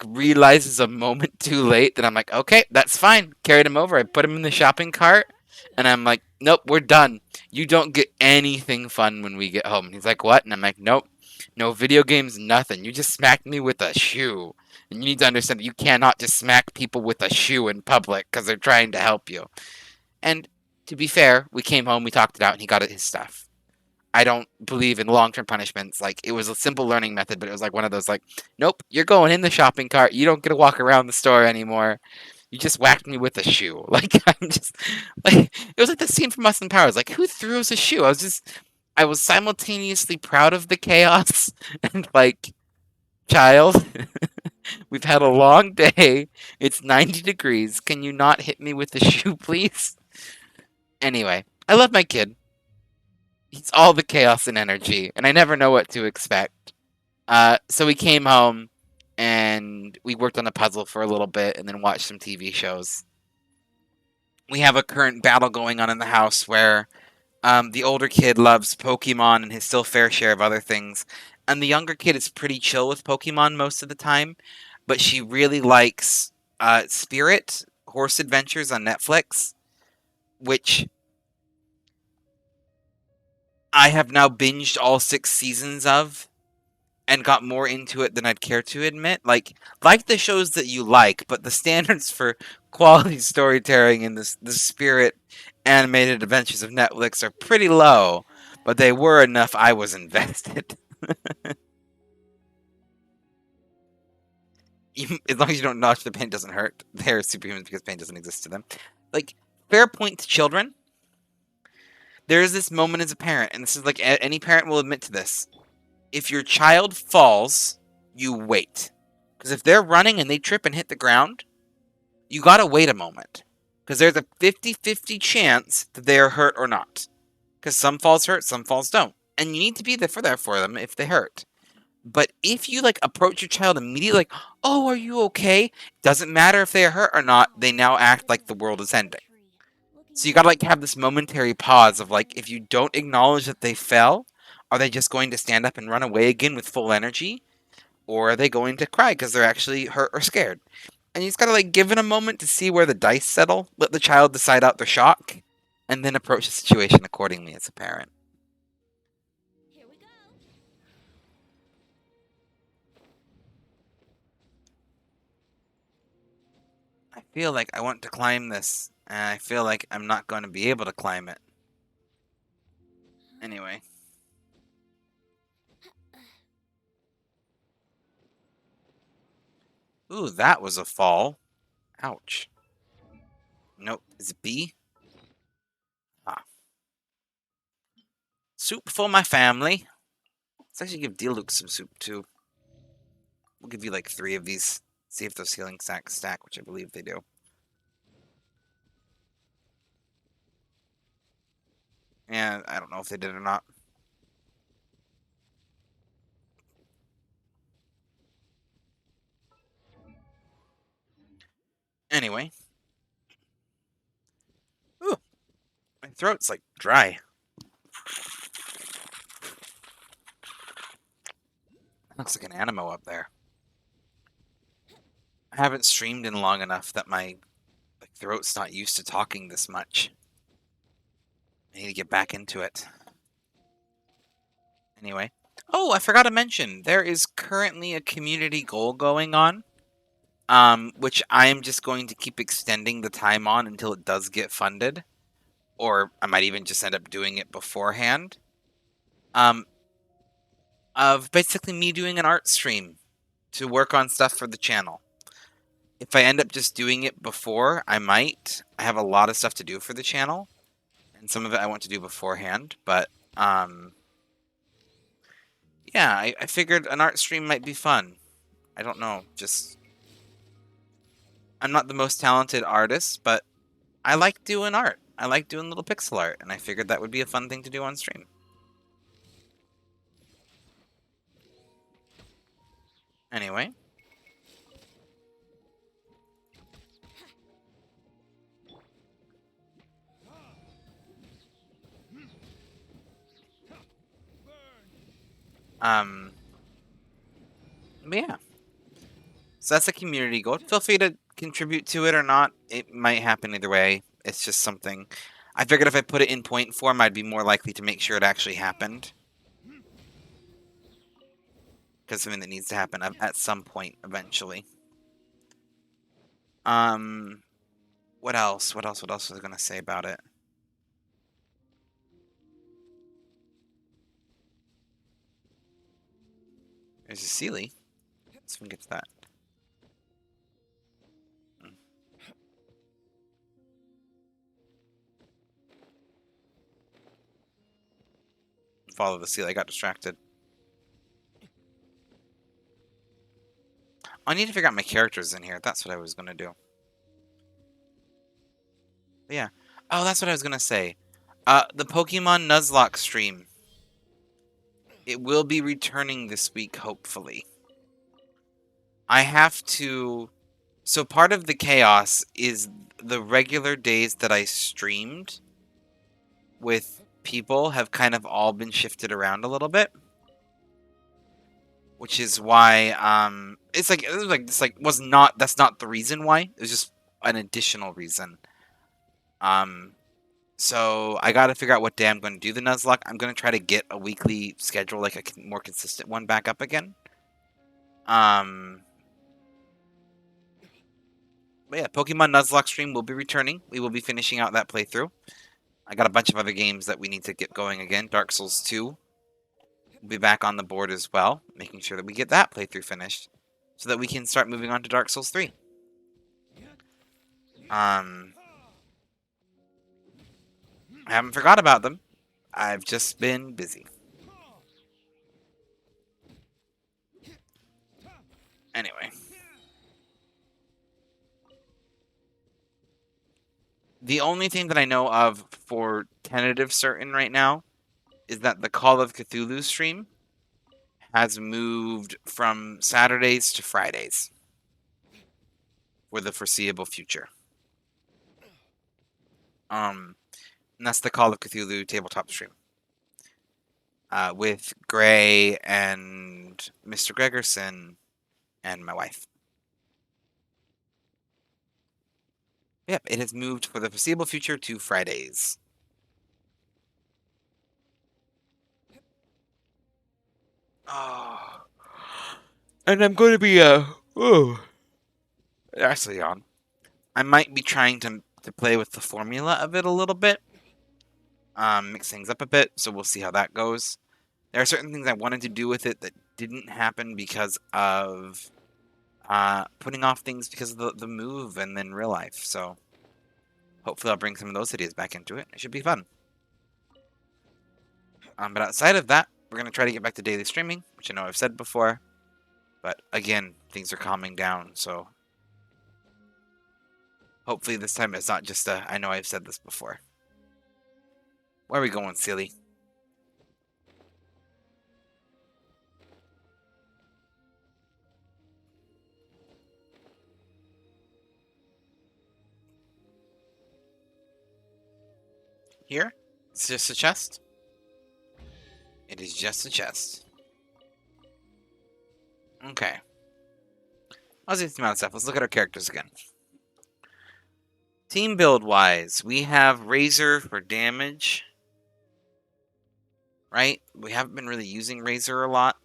realizes a moment too late that I'm okay, that's fine. Carried him over, I put him in the shopping cart, and I'm nope, we're done. You don't get anything fun when we get home. And he's what? And I'm nope. No video games, nothing. You just smacked me with a shoe. And you need to understand that you cannot just smack people with a shoe in public because they're trying to help you. And to be fair, we came home, we talked it out, and he got his stuff. I don't believe in long-term punishments. Like, it was a simple learning method, but it was like one of those, like, nope, you're going in the shopping cart. You don't get to walk around the store anymore. You just whacked me with a shoe. Like, I'm just, like, it was like the scene from Austin Powers. Like, who throws a shoe? I was simultaneously proud of the chaos and, like, child, we've had a long day. It's 90 degrees. Can you not hit me with the shoe, please? Anyway, I love my kid. He's all the chaos and energy, and I never know what to expect. So we came home and we worked on a puzzle for a little bit and then watched some TV shows. We have a current battle going on in the house where the older kid loves Pokemon and his still fair share of other things, and the younger kid is pretty chill with Pokemon most of the time, but she really likes Spirit Horse Adventures on Netflix, which I have now binged all 6 seasons of and got more into it than I'd care to admit. Like the shows that you like, but the standards for quality storytelling in the Spirit animated adventures of Netflix are pretty low, but they were enough I was invested. As long as you don't notch the pain doesn't hurt, they're superhumans because pain doesn't exist to them. Like, fair point to children. There is this moment as a parent, and this is like any parent will admit to this. If your child falls, you wait. Because if they're running and they trip and hit the ground, you gotta wait a moment. Because there's a 50-50 chance that they are hurt or not. Because some falls hurt, some falls don't. And you need to be there for them if they hurt. But if you like approach your child immediately like, oh, are you okay? Doesn't matter if they are hurt or not, they now act like the world is ending. So you gotta like have this momentary pause of like, if you don't acknowledge that they fell, are they just going to stand up and run away again with full energy? Or are they going to cry because they're actually hurt or scared? And you just gotta like give it a moment to see where the dice settle, let the child decide out their shock, and then approach the situation accordingly as a parent. Here we go. I feel like I want to climb this, and I feel like I'm not going to be able to climb it. Anyway. Ooh, that was a fall. Ouch. Nope. Is it B? Ah. Soup for my family. Let's actually give Diluc some soup, too. We'll give you like 3 of these. See if those healing sacks stack, which I believe they do. And I don't know if they did or not. Anyway. Ooh. My throat's like dry. Looks like an animo up there. I haven't streamed in long enough that my throat's not used to talking this much. I need to get back into it. Anyway. Oh, I forgot to mention, there is currently a community goal going on, which I am just going to keep extending the time on until it does get funded. Or I might even just end up doing it beforehand. Of basically me doing an art stream to work on stuff for the channel. If I end up just doing it before, I might. I have a lot of stuff to do for the channel, and some of it I want to do beforehand, but, yeah, I figured an art stream might be fun. I don't know, just... I'm not the most talented artist, but I like doing art. I like doing little pixel art, and I figured that would be a fun thing to do on stream. Anyway. But yeah. So that's a community goal. Feel free to contribute to it or not. It might happen either way. It's just something. I figured if I put it in point form, I'd be more likely to make sure it actually happened. Because something that needs to happen at some point eventually. What else? What else was I going to say about it? There's a Sealy. Let's get to that. Follow the Sealy. I got distracted. I need to figure out my characters in here. That's what I was gonna do. But yeah. Oh, that's what I was gonna say. The Pokemon Nuzlocke stream. It will be returning this week, hopefully. I have to... So part of the chaos is the regular days that I streamed with people have kind of all been shifted around a little bit. Which is why, it's like, that's not the reason why. It was just an additional reason. So I got to figure out what day I'm going to do the Nuzlocke. I'm going to try to get a weekly schedule, like a more consistent one, back up again. But yeah, Pokemon Nuzlocke stream will be returning. We will be finishing out that playthrough. I got a bunch of other games that we need to get going again. Dark Souls 2 will be back on the board as well, making sure that we get that playthrough finished so that we can start moving on to Dark Souls 3. I haven't forgot about them. I've just been busy. Anyway. The only thing that I know of for tentative certain right now is that the Call of Cthulhu stream has moved from Saturdays to Fridays for the foreseeable future. And that's the Call of Cthulhu tabletop stream. With Gray and Mr. Gregerson and my wife. Yep, it has moved for the foreseeable future to Fridays. Oh. And I'm going to be, actually on. I might be trying to play with the formula of it a little bit. Mix things up a bit, so we'll see how that goes. There are certain things I wanted to do with it that didn't happen because of putting off things because of the move and then real life. So hopefully I'll bring some of those ideas back into it. It should be fun. But outside of that, we're going to try to get back to daily streaming, which I know I've said before. But again, things are calming down, so hopefully this time it's not just I know I've said this before. Where are we going, silly? Here? It's just a chest? It is just a chest. Okay. Let's get some other stuff. Let's look at our characters again. Team build wise, we have Razor for damage. Right? We haven't been really using Razor a lot.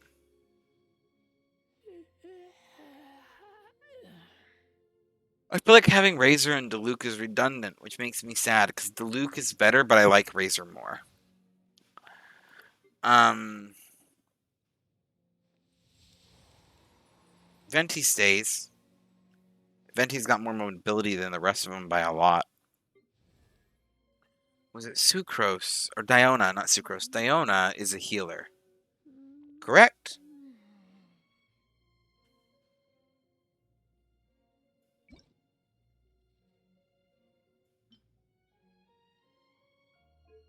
I feel like having Razor and Diluc is redundant, which makes me sad, because Diluc is better, but I like Razor more. Venti stays. Venti's got more mobility than the rest of them by a lot. Was it Sucrose? Or Diona, not Sucrose. Diona is a healer. Correct?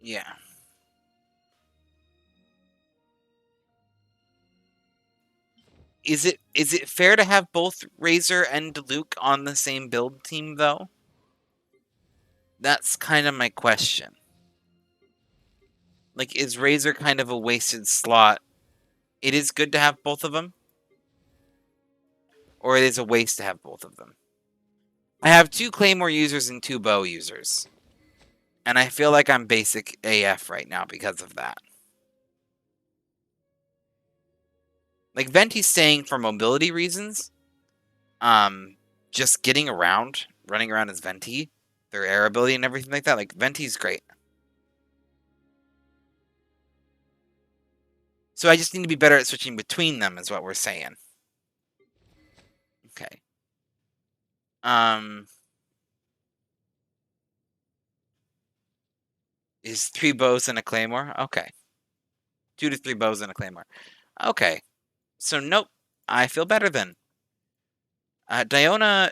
Yeah. Is it fair to have both Razor and Diluc on the same build team, though? That's kind of my question. Like, is Razor kind of a wasted slot? It is good to have both of them? Or it is a waste to have both of them? I have 2 Claymore users and 2 bow users. And I feel like I'm basic AF right now because of that. Like, Venti's staying for mobility reasons. Just getting around, running around as Venti, their air ability and everything like that. Like, Venti's great. So I just need to be better at switching between them, is what we're saying. Okay. Is 3 bows and a claymore? Okay. 2 to 3 bows and a claymore. Okay. So nope. I feel better then. Diona,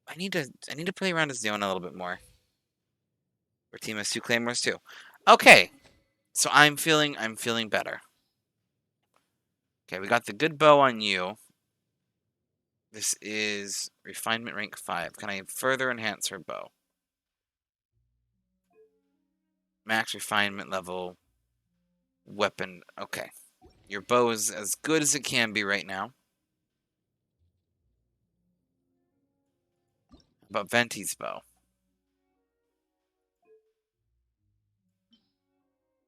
I need to play around as Diona a little bit more. Our team has 2 claymores too. Okay. So I'm feeling better. Okay, we got the good bow on you. This is refinement rank 5. Can I further enhance her bow? Max refinement level. Weapon. Okay. Your bow is as good as it can be right now. But Venti's bow.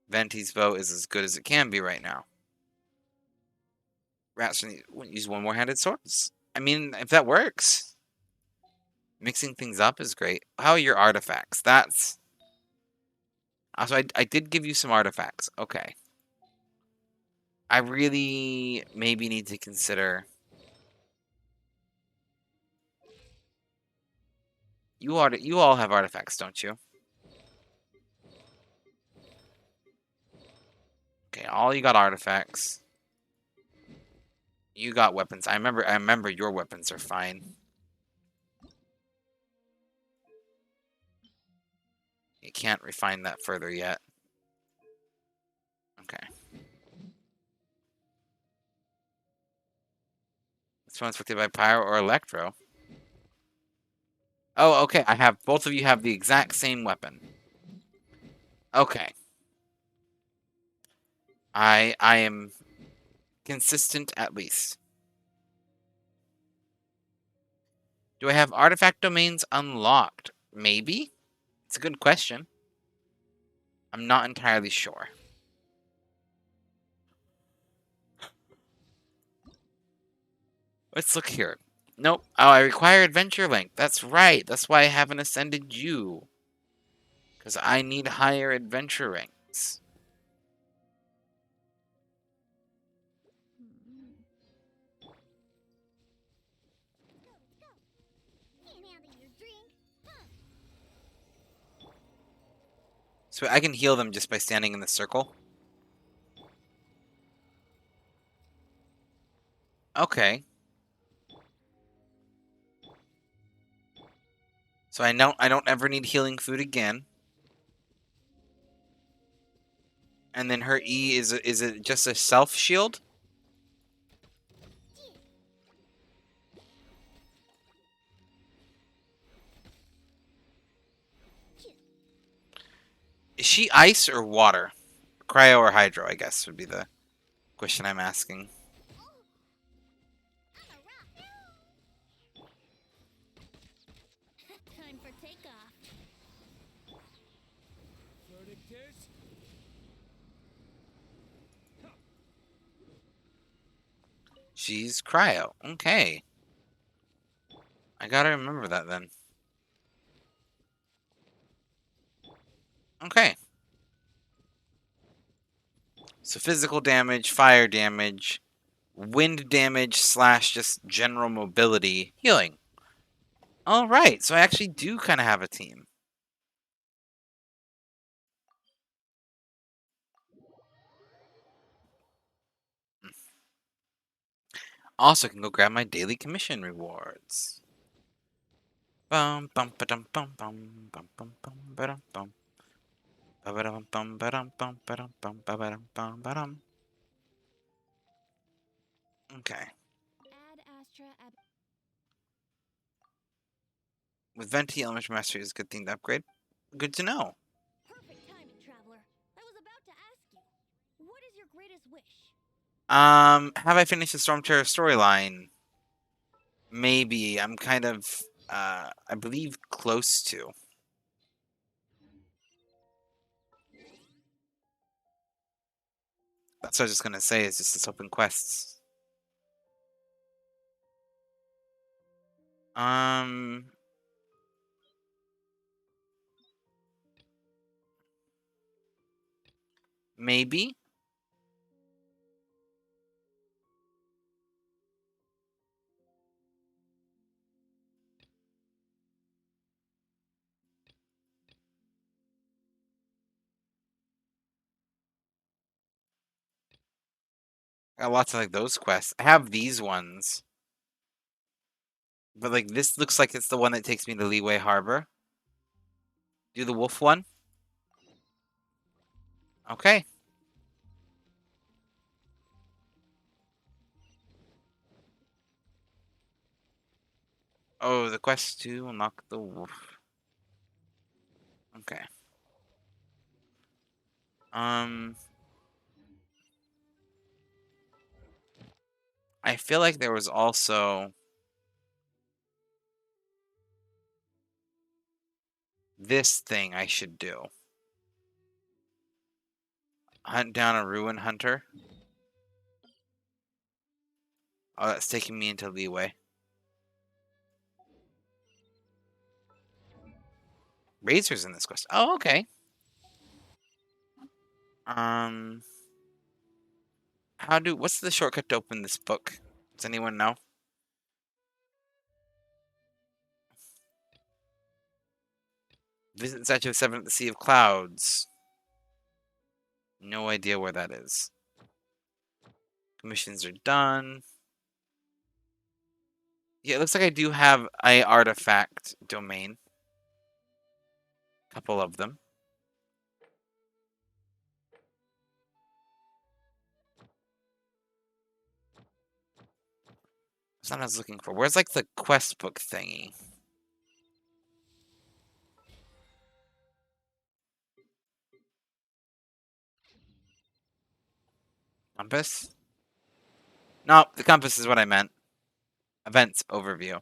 Venti's bow is as good as it can be right now. Rats wouldn't use one-more-handed swords. I mean, if that works. Mixing things up is great. How are your artifacts? That's... Also, I did give you some artifacts. Okay. I really maybe need to consider... You all have artifacts, don't you? Okay, all you got artifacts. You got weapons. I remember your weapons are fine. You can't refine that further yet. Okay. This one's affected by pyro or electro. Oh, okay. Both of you have the exact same weapon. Okay. I am consistent at least. Do I have artifact domains unlocked? Maybe? It's a good question. I'm not entirely sure. Let's look here. Nope. Oh, I require adventure link. That's right. That's why I haven't ascended you. Because I need higher adventure ranks. So I can heal them just by standing in the circle? Okay. So I don't ever need healing food again. And then her E is it just a self shield? Is she ice or water? Cryo or hydro, I guess, would be the question I'm asking. Time for takeoff. She's cryo. Okay. I gotta remember that then. Okay. So physical damage, fire damage, wind damage slash just general mobility, healing. Alright, so I actually do kind of have a team. Also, can go grab my daily commission rewards. Bum bum ba-dum bum bum bum bum bum ba-dum bum. Ba-ba-dum bum ba-dum bum ba-dum bum ba-ba-dum bum ba-dum. Okay. Ad Astra ab With Venti, Elementary Mastery is a good thing to upgrade. Good to know. Perfect timing, traveler. I was about to ask you. What is your greatest wish? Have I finished the Storm Terror storyline? Maybe. I'm kind of, I believe close to. That's what I was just gonna say, is just this open quests. Um, maybe? I got lots of like those quests. I have these ones. But like this looks like it's the one that takes me to Leeway Harbor. Do the wolf one? Okay. Oh, the quest to unlock the wolf. Okay. I feel like there was also this thing I should do. Hunt down a ruin hunter. Oh, that's taking me into Leeway. Razor's in this quest. Oh, okay. What's the shortcut to open this book? Does anyone know? Visit the Statue of Seven at the Sea of Clouds. No idea where that is. Commissions are done. Yeah, it looks like I do have a artifact domain. A couple of them. That's what I was looking for. Where's like the quest book thingy? Compass? No, the compass is what I meant. Events overview.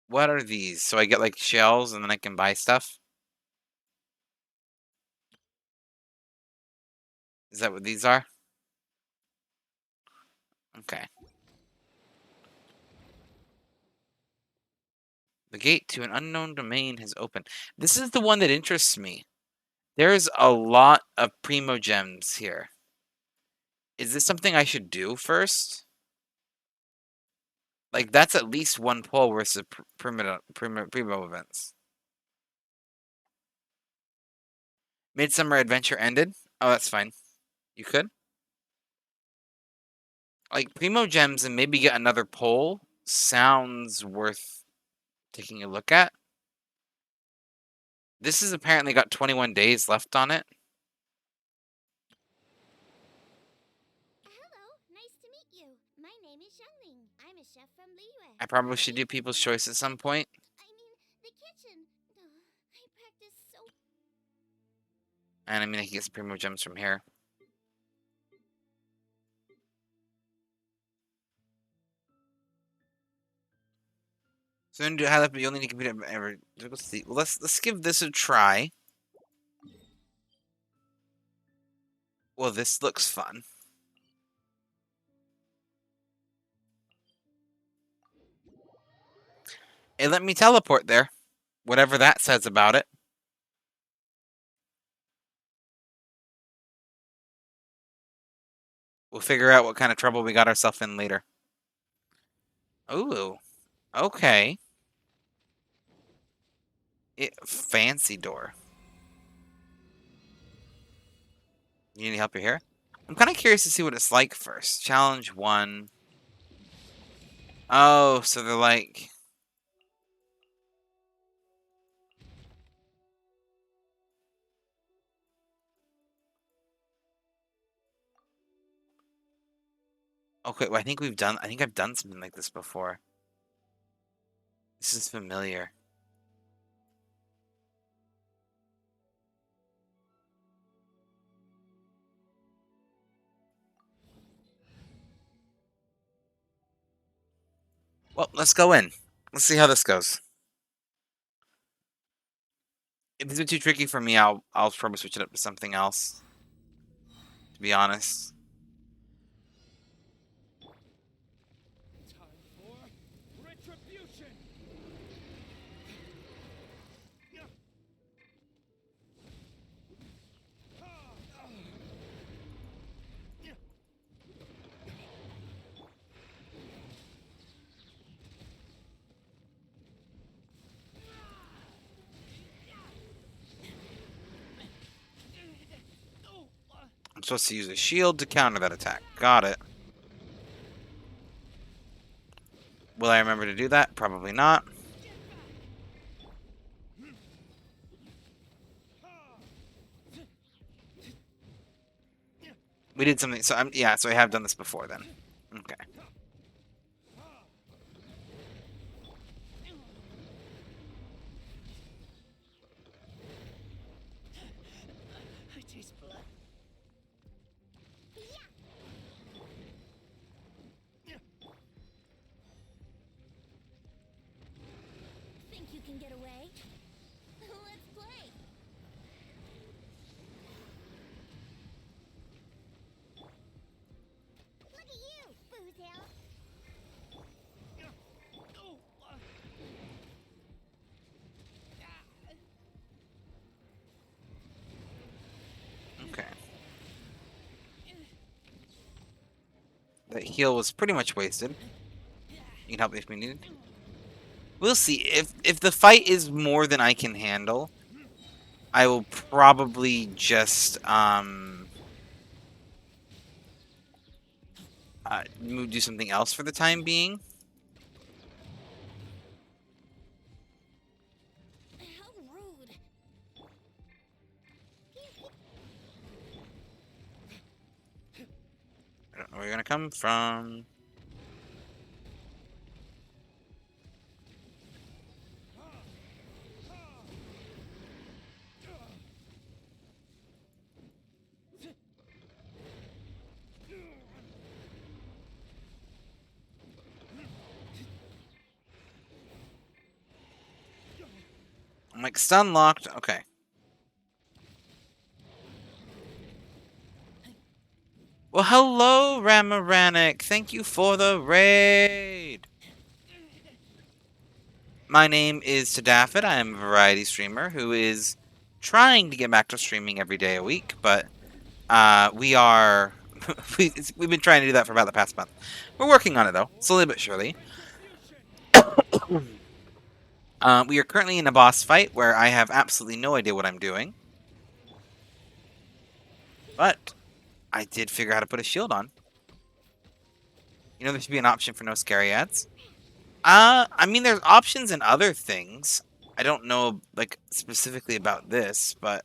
What are these? So I get like shells and then I can buy stuff? Is that what these are? Okay. The gate to an unknown domain has opened. This is the one that interests me. There's a lot of primo gems here. Is this something I should do first? Like, that's at least one pull worth of primo events. Midsummer Adventure ended? Oh, that's fine. You could? Like, primo gems and maybe get another pull sounds worth taking a look at. This has apparently got 21 days left on it. Hello, nice to meet you. My name is Shanling. I'm a chef from Liyue. I probably should do People's Choice at some point. I mean, the kitchen. I practice so. And I mean, I can get some primo gems from here. So then do highlight, but you only need to complete it every. Let's see. Well, let's give this a try. Well, this looks fun. It let me teleport there. Whatever that says about it. We'll figure out what kind of trouble we got ourselves in later. Ooh. Okay. Fancy door. You need help here? I'm kind of curious to see what it's like first. Challenge 1. Oh, so they're like... Okay, well, I think I've done something like this before. This is familiar. Well, let's go in. Let's see how this goes. If this is too tricky for me, I'll probably switch it up to something else. To be honest. Time for retribution. supposed to use a shield to counter that attack. Got it. Will I remember to do that? Probably not. We did something. So yeah. So I have done this before then. Okay. I taste blood. Think you can get away? Let's play. Look at you, Boozle. Oh, Okay. That heal was pretty much wasted. You can help me if we need. We'll see. If the fight is more than I can handle, I will probably just do something else for the time being. How rude. I don't know where you're gonna come from. I'm like stun locked. Okay. Well, hello, Ramaranic. Thank you for the raid. My name is Tadafit. I am a variety streamer who is trying to get back to streaming every day a week, but we are we've been trying to do that for about the past month. We're working on it though, slowly but surely. retribution. We are currently in a boss fight where I have absolutely no idea what I'm doing, but I did figure out how to put a shield on. You know, there should be an option for no scary ads. I mean, there's options in other things. I don't know, like, specifically about this, but,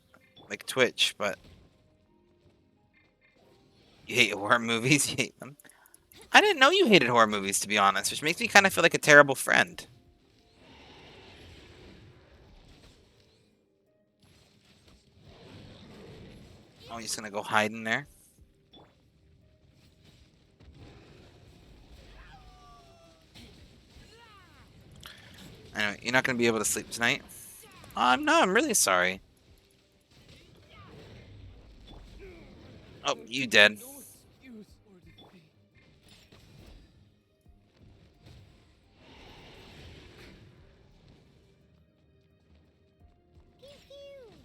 like, Twitch, but... You hate horror movies? You hate them? I didn't know you hated horror movies, to be honest, which makes me kind of feel like a terrible friend. Oh, you're just gonna go hide in there? Anyway, you're not gonna be able to sleep tonight? No, I'm really sorry. Oh, you dead. No excuse or defeat. Pew pew.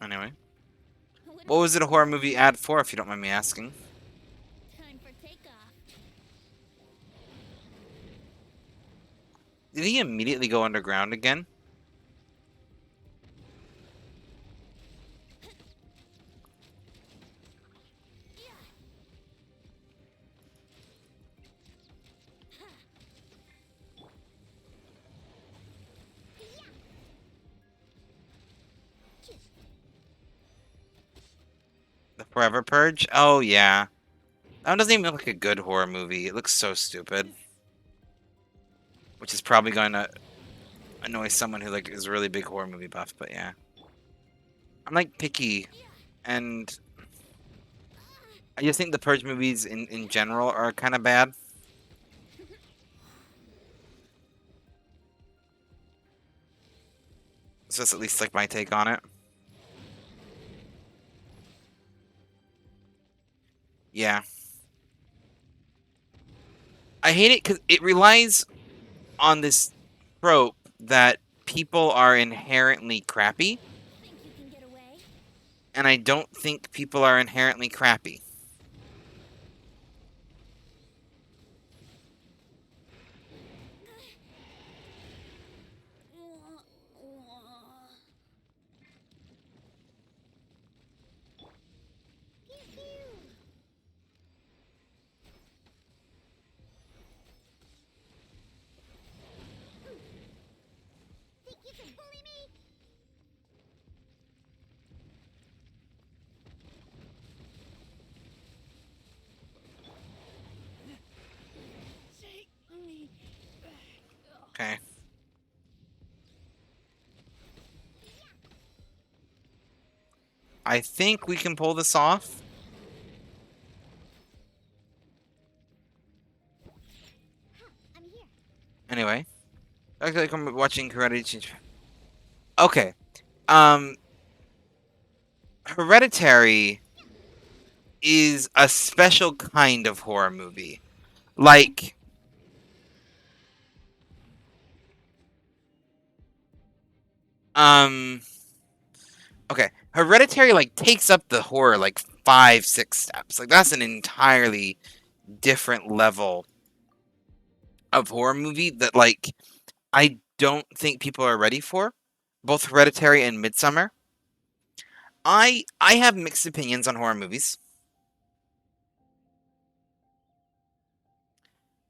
Anyway. What What was it a horror movie ad for, if you don't mind me asking? time for takeoff? Did he immediately go underground again? The Forever Purge? Oh, yeah. That one doesn't even look like a good horror movie. It looks so stupid. Which is probably going to annoy someone who like is a really big horror movie buff, but yeah. I'm like picky, and I just think the Purge movies in general are kind of bad. So that's at least like my take on it. Yeah. I hate it because it relies on this trope that people are inherently crappy, Think you can get away? and I don't think people are inherently crappy. I think we can pull this off. I'm here. Anyway, I feel like I'm watching Hereditary. Okay. Um, Hereditary is a special kind of horror movie. Like, um, okay, Hereditary like takes up the horror like 5, 6 steps. Like that's an entirely different level of horror movie that like I don't think people are ready for. Both Hereditary and Midsummer. I have mixed opinions on horror movies.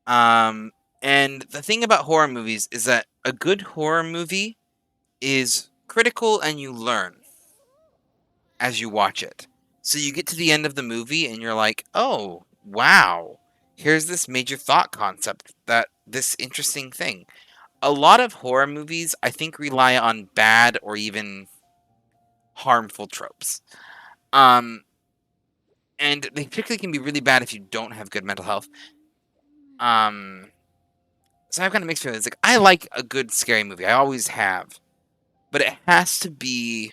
Um, and the thing about horror movies is that a good horror movie is critical and you learn as you watch it. So you get to the end of the movie and you're like, oh, wow, here's this major thought concept, that this interesting thing. A lot of horror movies, I think, rely on bad or even harmful tropes. Um, and they particularly can be really bad if you don't have good mental health. So I've kind of mixed feelings. Like, I like a good scary movie. I always have. But it has to be.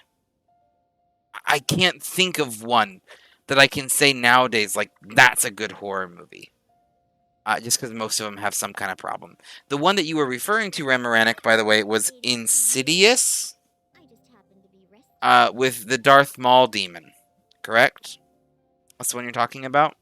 I can't think of one that I can say nowadays, like, that's a good horror movie. Just because most of them have some kind of problem. The one that you were referring to, Remoranic, by the way, was Insidious, I just happened to be resting. with the Darth Maul demon. Correct? That's the one you're talking about?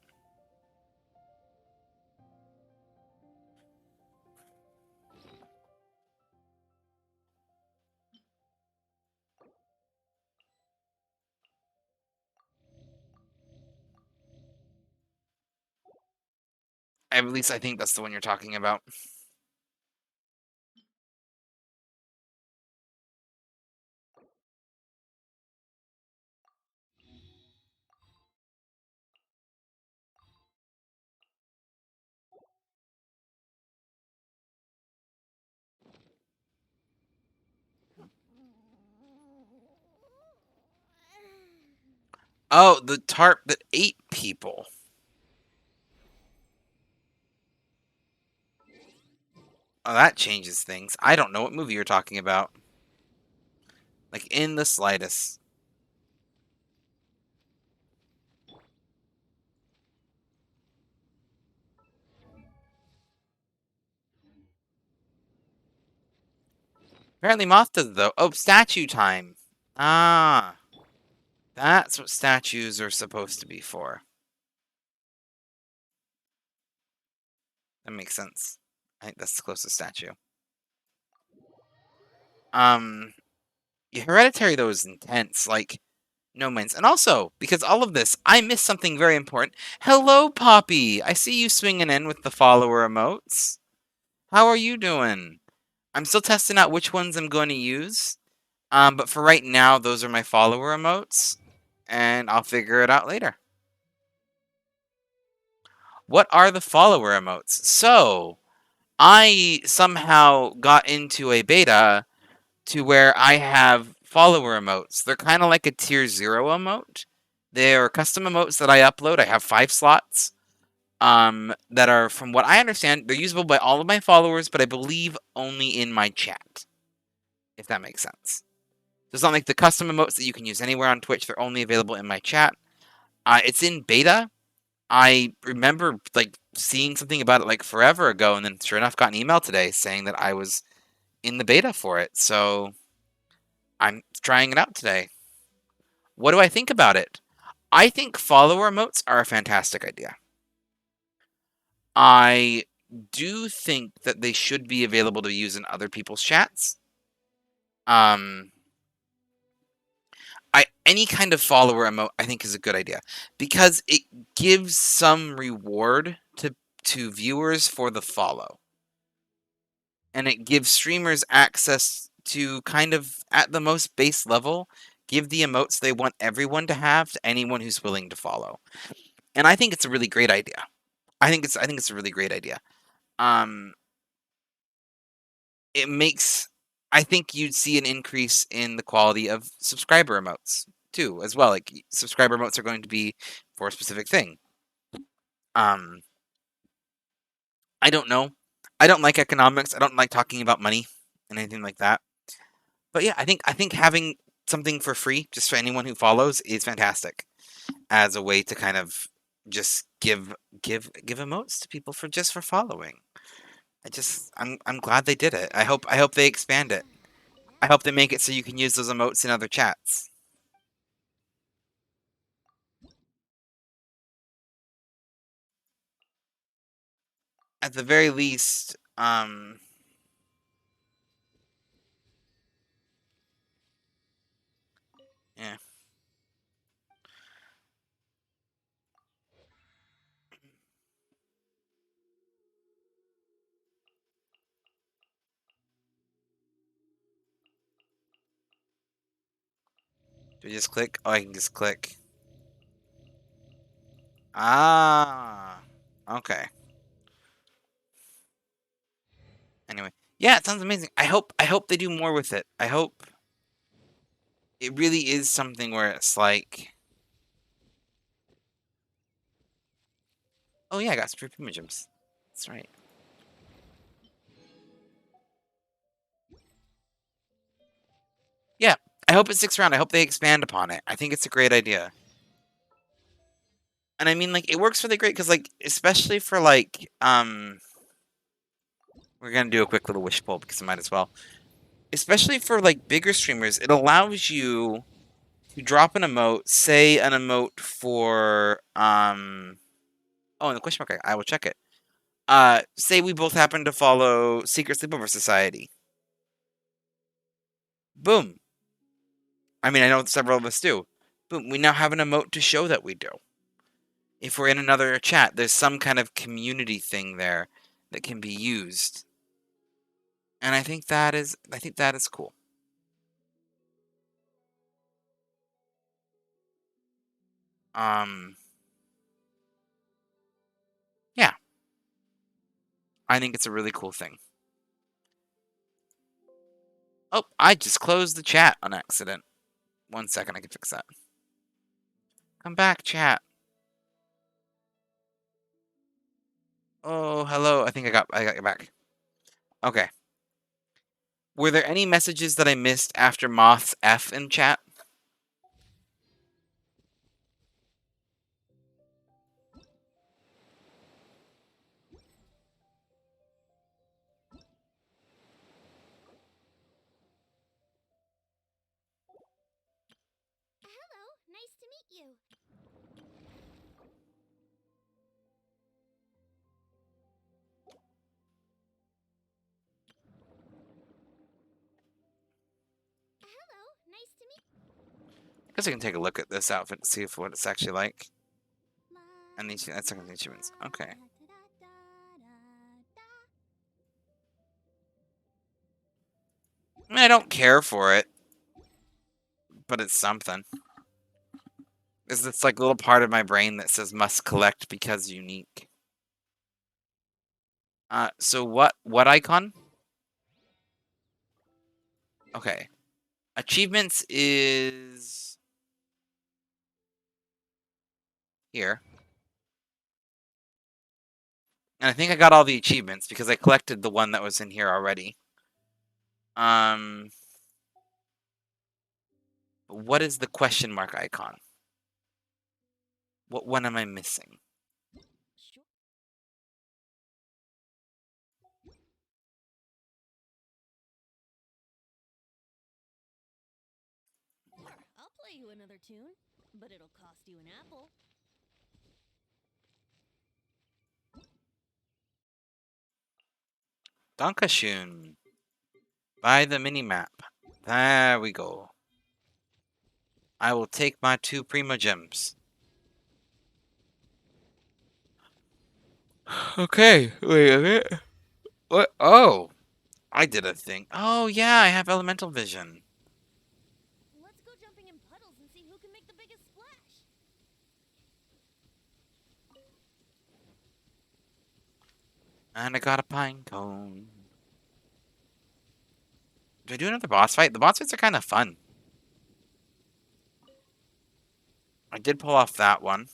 At least I think that's the one you're talking about. Oh, the tarp that ate people. Oh, that changes things. I don't know what movie you're talking about. Like, in the slightest. Apparently Moth does, though. Oh, statue time. Ah. That's what statues are supposed to be for. That makes sense. I think that's the closest statue. Um, yeah, Hereditary, though, is intense. Like, no mince. And also, because all of this, I missed something very important. Hello, Poppy! I see you swinging in with the follower emotes. How are you doing? I'm still testing out which ones I'm going to use. But for right now, those are my follower emotes. And I'll figure it out later. What are the follower emotes? So, I somehow got into a beta to where I have follower emotes. They're kind of like a tier 0 emote. They're custom emotes that I upload. I have 5 slots. That are, from what I understand, they're usable by all of my followers, but I believe only in my chat. If that makes sense. So it's not like the custom emotes that you can use anywhere on Twitch. They're only available in my chat. It's in beta. I remember like seeing something about it like forever ago, and then sure enough got an email today saying that I was in the beta for it. So I'm trying it out today. What do I think about it? I think follower emotes are a fantastic idea. I do think that they should be available to use in other people's chats. Um, any kind of follower emote I think is a good idea because it gives some reward to viewers for the follow. And it gives streamers access to kind of at the most base level give the emotes they want everyone to have to anyone who's willing to follow. And I think it's a really great idea. I think it's a really great idea. Um it makes I think you'd see an increase in the quality of subscriber emotes too, as well. Like subscriber emotes are going to be for a specific thing. I don't know. I don't like economics. I don't like talking about money and anything like that. But yeah, I think having something for free just for anyone who follows is fantastic as a way to kind of just give emotes to people for following. I'm glad they did it. I hope they expand it. I hope they make it so you can use those emotes in other chats. At the very least, yeah. Do I just click? Oh, I can just click. Ah, okay. Anyway, yeah, it sounds amazing. I hope they do more with it. I hope it really is something where it's like, oh yeah, I got some free Puma gems. That's right. Yeah, I hope it sticks around. I hope they expand upon it. I think it's a great idea. And I mean, like, it works really great because, like, especially for like, we're gonna do a quick little wish poll because I might as well. Especially for like bigger streamers, it allows you to drop an emote, say an emote for oh, and the question mark, I will check it. Say we both happen to follow Secret Sleepover Society. Boom. I mean, I know several of us do. Boom. We now have an emote to show that we do. If we're in another chat, there's some kind of community thing there that can be used. And I think that is cool. Um yeah, I think it's a really cool thing. Oh, I just closed the chat on accident. 1 second, I can fix that. Come back, chat. Oh, hello. I think I got you back. Okay. Were there any messages that I missed after Moth's F in chat? Hello, nice to meet you. Hello, nice to meet I guess I can take a look at this outfit and see what it's actually like. And that's not the achievements. Okay. I mean, I don't care for it, but it's something. It's like a little part of my brain that says must collect because unique. So what icon? Okay. Achievements is here. And I think I got all the achievements because I collected the one that was in here already. What is the question mark icon? What one am I missing? Sure. I'll play you another tune, but it'll cost you an apple. Dankeschön. Buy the mini-map. There we go. I will take my 2 Prima Gems. Okay, wait a minute. What? Oh, I did a thing. Oh, yeah, I have elemental vision. Let's go jumping in puddles and see who can make the biggest splash. And I got a pine cone. Do I do another boss fight? The boss fights are kind of fun. I did pull off that one.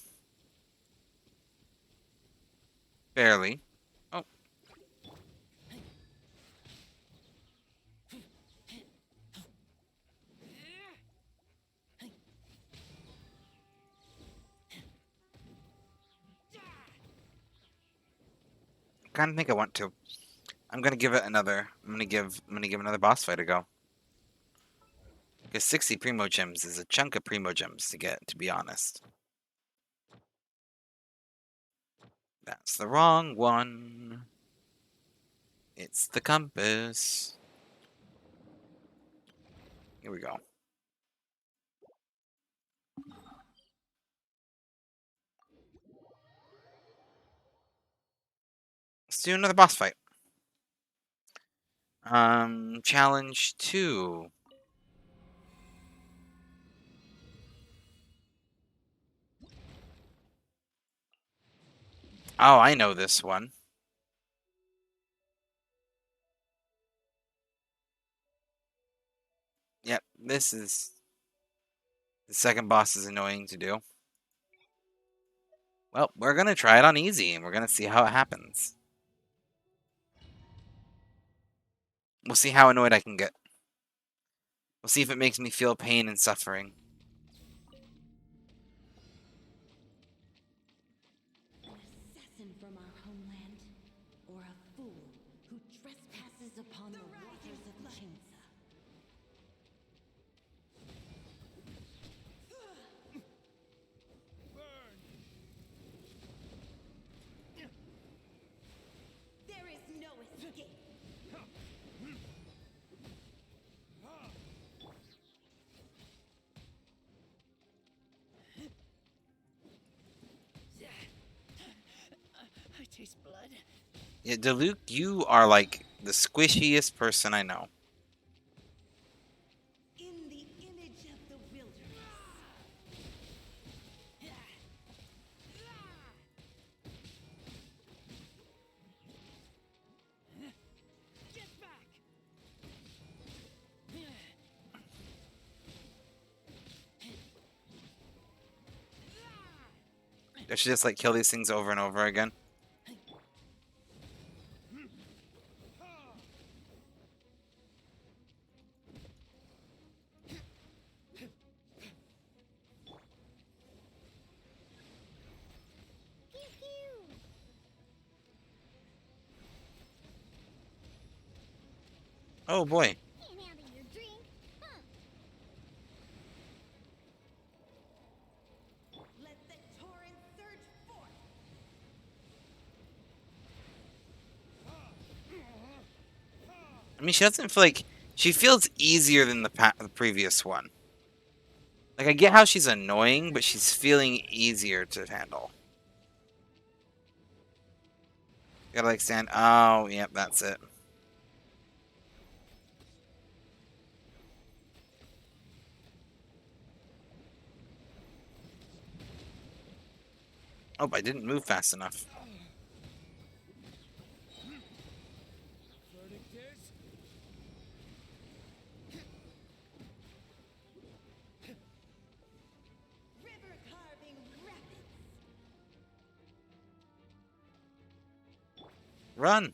Barely. Oh. Kind of think I want to. I'm gonna give it another. I'm gonna give another boss fight a go. Because 60 Primo Gems is a chunk of Primo Gems to get, to be honest. That's the wrong one. It's the compass. Here we go. Let's do another boss fight. Challenge 2. Oh, I know this one. Yep, this is... The second boss is annoying to do. Well, we're gonna try it on easy, and we're gonna see how it happens. We'll see how annoyed I can get. We'll see if it makes me feel pain and suffering. An assassin from our homeland, or a fool who trespasses upon the waters of Chinza. There is no escape. I taste blood. Yeah, Diluc, you are like the squishiest person I know. In the image of the wilderness. Get back! I should just like kill these things over and over again. Pew pew. Oh boy. Can't handle your drink, huh? Let the torrent surge forth. I mean, she doesn't feel like... She feels easier than the previous one. Like, I get how she's annoying, but she's feeling easier to handle. Gotta, like, stand... Oh, yep, that's it. Oh, I didn't move fast enough. Verdict is... River carving rapids. Run!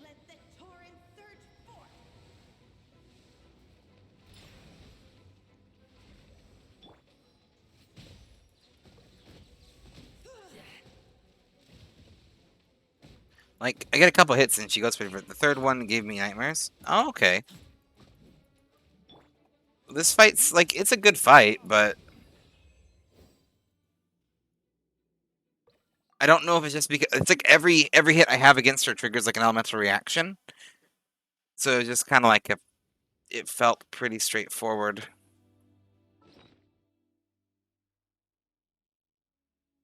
Let the torrent surge forth. Like, I get a couple hits and she goes for it. The third one gave me nightmares. Oh, okay. This fight's, like, it's a good fight, but... I don't know if it's just because... It's like every hit I have against her triggers, like, an elemental reaction. So it's just kind of like... It felt pretty straightforward.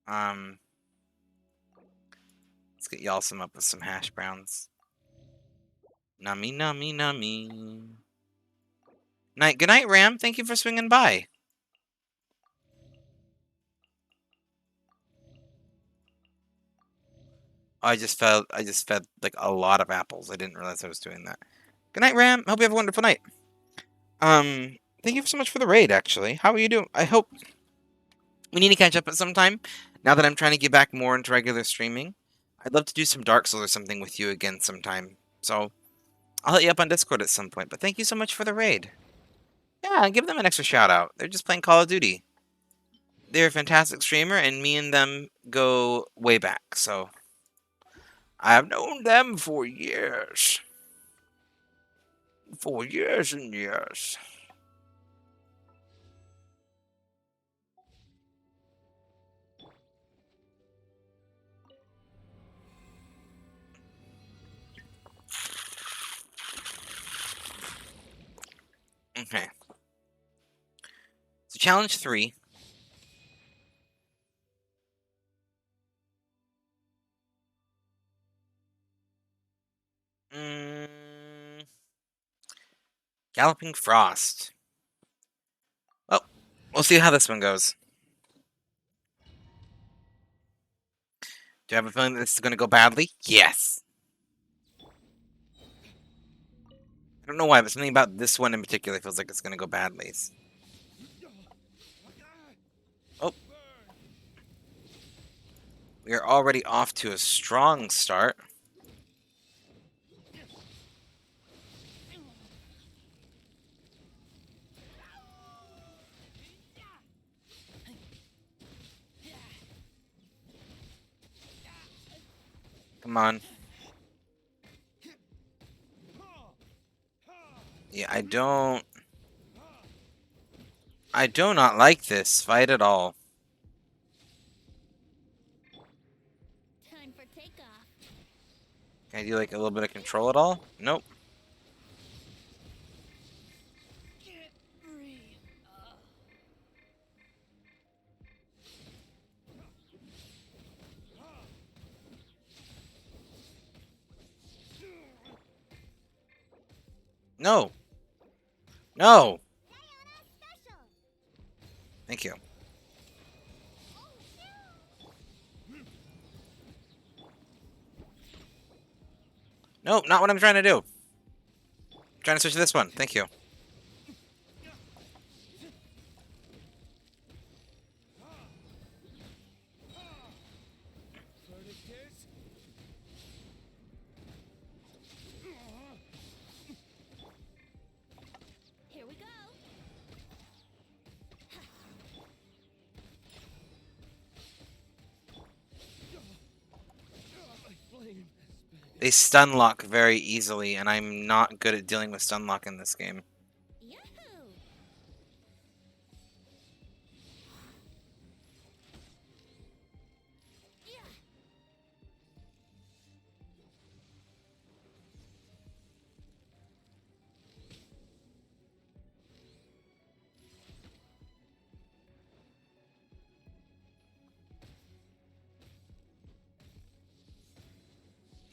Let's get y'all some up with some hash browns. Nummy, nummy, nummy. Good night, Ram. Thank you for swinging by. I just fed like a lot of apples. I didn't realize I was doing that. Good night, Ram. Hope you have a wonderful night. Thank you so much for the raid, actually. How are you doing? I hope we need to catch up at some time. Now that I'm trying to get back more into regular streaming, I'd love to do some Dark Souls or something with you again sometime. So I'll hit you up on Discord at some point. But thank you so much for the raid. Yeah, give them an extra shout out. They're just playing Call of Duty. They're a fantastic streamer, and me and them go way back. So I have known them for years. For years and years. Okay. So challenge 3. Galloping Frost. Well, we'll see how this one goes. Do you have a feeling that this is going to go badly? Yes. I don't know why, but something about this one in particular feels like it's going to go badly. Oh. We are already off to a strong start. Come on. Yeah, I do not like this fight at all. Time for takeoff. Can I do like a little bit of control at all? Nope. Can't breathe. No. No. Thank you. Nope, not what I'm trying to do. I'm trying to switch to this one. Thank you. Here we go. They stun lock very easily, and I'm not good at dealing with stun lock in this game. Yahoo!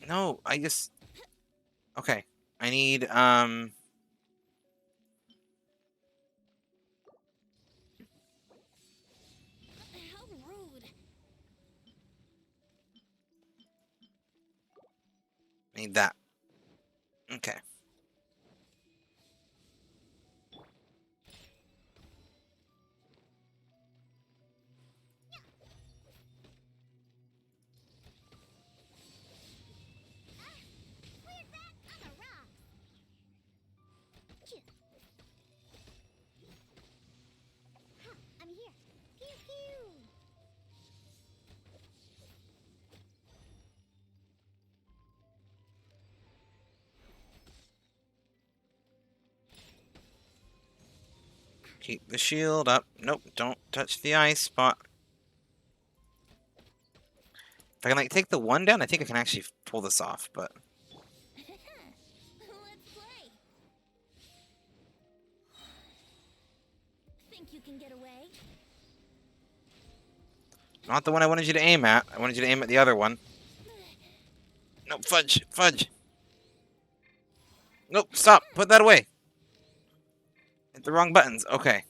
No, I just... Okay. I need, How rude. need that. Okay. Weird rat on the rocks. Huh, I'm here. Pew pew. Keep the shield up. Nope, don't touch the ice spot. If I can, like, take the one down, I think I can actually pull this off, but... Let's play. Think you can get away? Not the one I wanted you to aim at. I wanted you to aim at the other one. Nope, fudge, fudge. Nope, stop. Put that away. Hit the wrong buttons. Okay.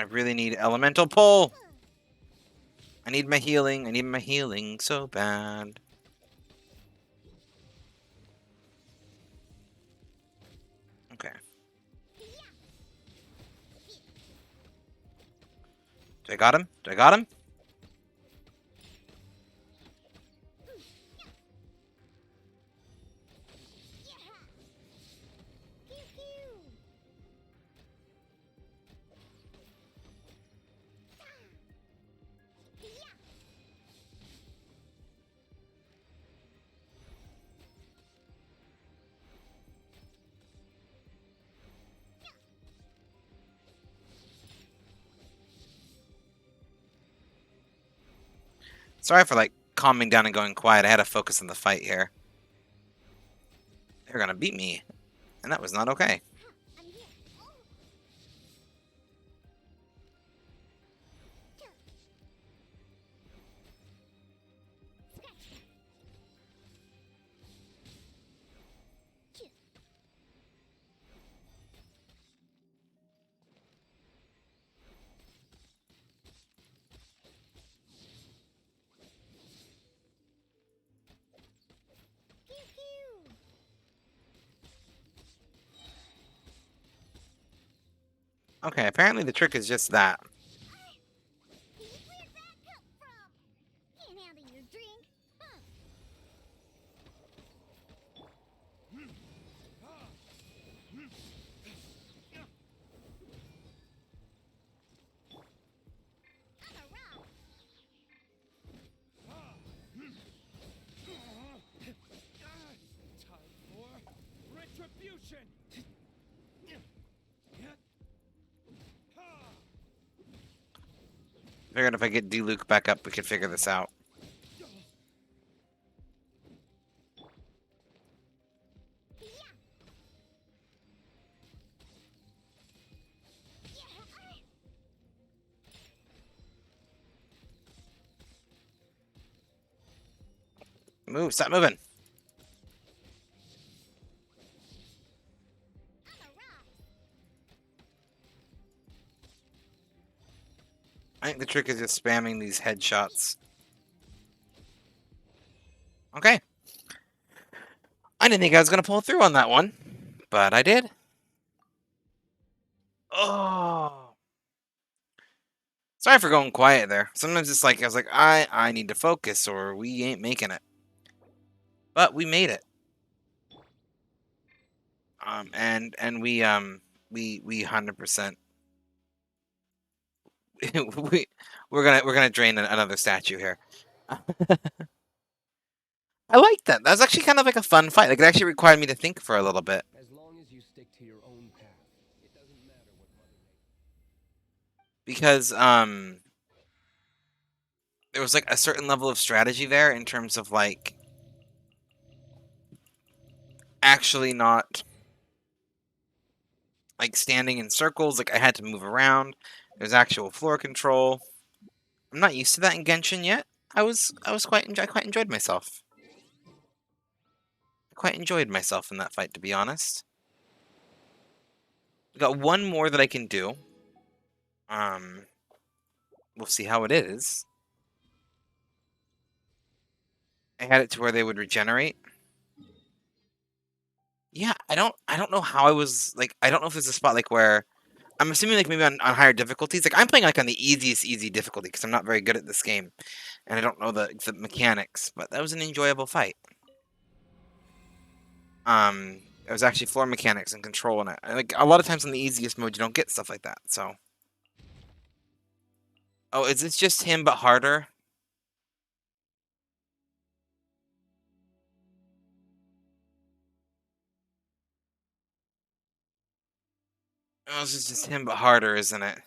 I really need elemental pull. I need my healing. I need my healing so bad. Okay. Do I got him? Do I got him? Pew pew. Sorry for like calming down and going quiet. I had to focus on the fight here. They're gonna beat me, and that was not okay. I'm here. Oh. Scratch that. Pew pew. Okay, apparently the trick is just that. Where'd that come from? Can't handle your drink. Huh. I'm a rock. Time for retribution. Figured if I get D-Luke back up, we could figure this out. Move, stop moving. I'm a rock. I think the trick is just spamming these headshots. Okay. I didn't think I was going to pull through on that one, but I did. Oh. Sorry for going quiet there. Sometimes it's like, I was like, I need to focus or we ain't making it. But we made it. And we 100% we're gonna drain another statue here. I like that. That was actually kind of like a fun fight. Like it actually required me to think for a little bit. As long as you stick to your own path, it doesn't matter what Mother Nature. Because there was like a certain level of strategy there in terms of like actually not like standing in circles. Like I had to move around. There's actual floor control. I'm not used to that in Genshin yet. I quite enjoyed myself. I quite enjoyed myself in that fight, to be honest. Got one more that I can do. We'll see how it is. I had it to where they would regenerate. Yeah, I don't know how I was like. I don't know if there's a spot like where I'm assuming like maybe on higher difficulties. Like I'm playing like on the easy difficulty because I'm not very good at this game, and I don't know the mechanics. But that was an enjoyable fight. It was actually floor mechanics and control in it. Like a lot of times on the easiest mode, you don't get stuff like that. So, oh, is this just him but harder? Oh, this is just him but harder, isn't it?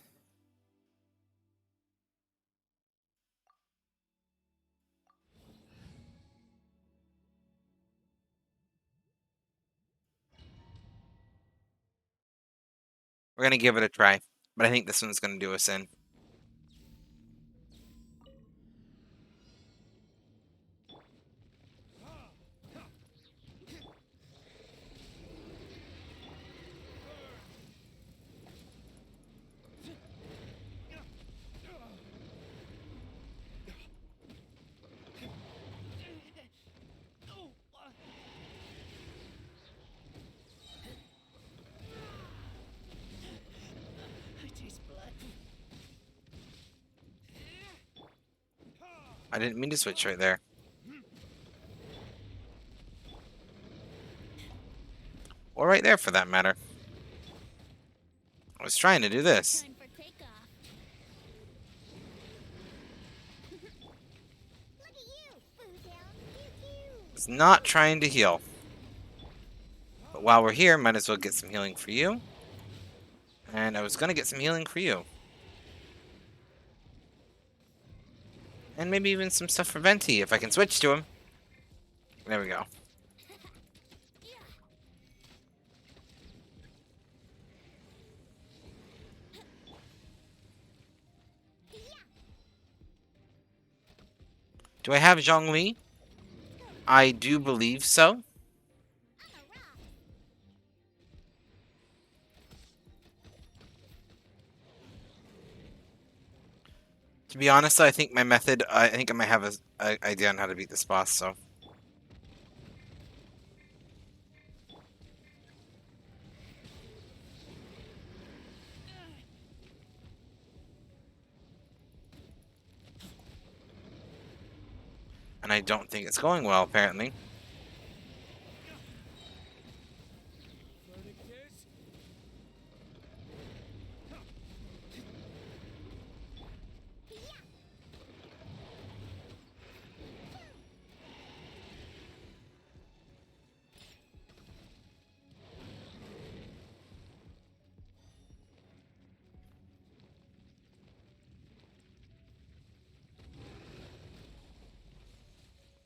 We're gonna give it a try, but I think this one's gonna do us in. I didn't mean to switch right there. Or right there, for that matter. I was trying to do this. Time for takeoff. Look at you, food hound. Pew pew. I was not trying to heal. But while we're here, might as well get some healing for you. And I was going to get some healing for you. And maybe even some stuff for Venti, if I can switch to him. There we go. Do I have Zhongli? I do believe so. I'm a rock. To be honest, I think my method, I think I might have a idea on how to beat this boss, so. And I don't think it's going well, apparently. Verdict is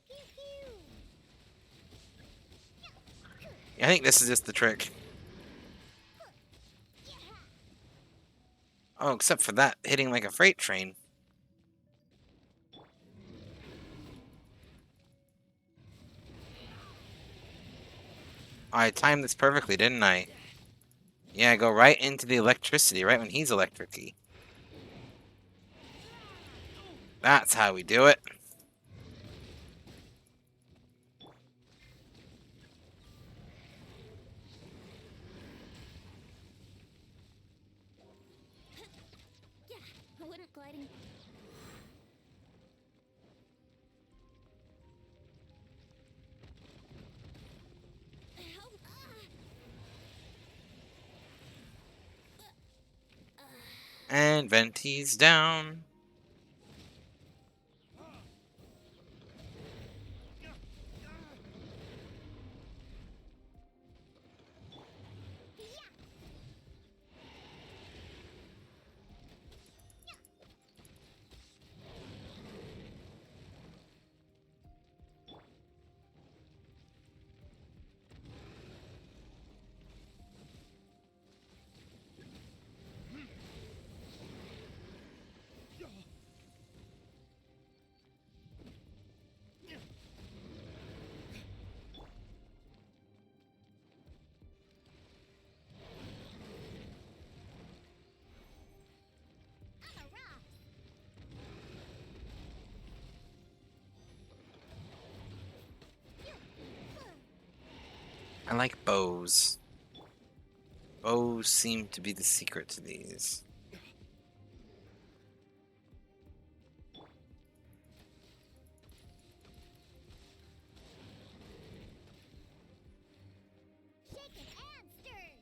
Pew pew. I think this is just the trick. Oh, except for that, hitting like a freight train. I timed this perfectly, didn't I? Yeah, go right into the electricity, right when he's electric-y. That's how we do it. Yeah, wouldn't gliding. Help. And Venti's down. I'm a rock. I like bows. Bows seem to be the secret to these. Shaken and stirred.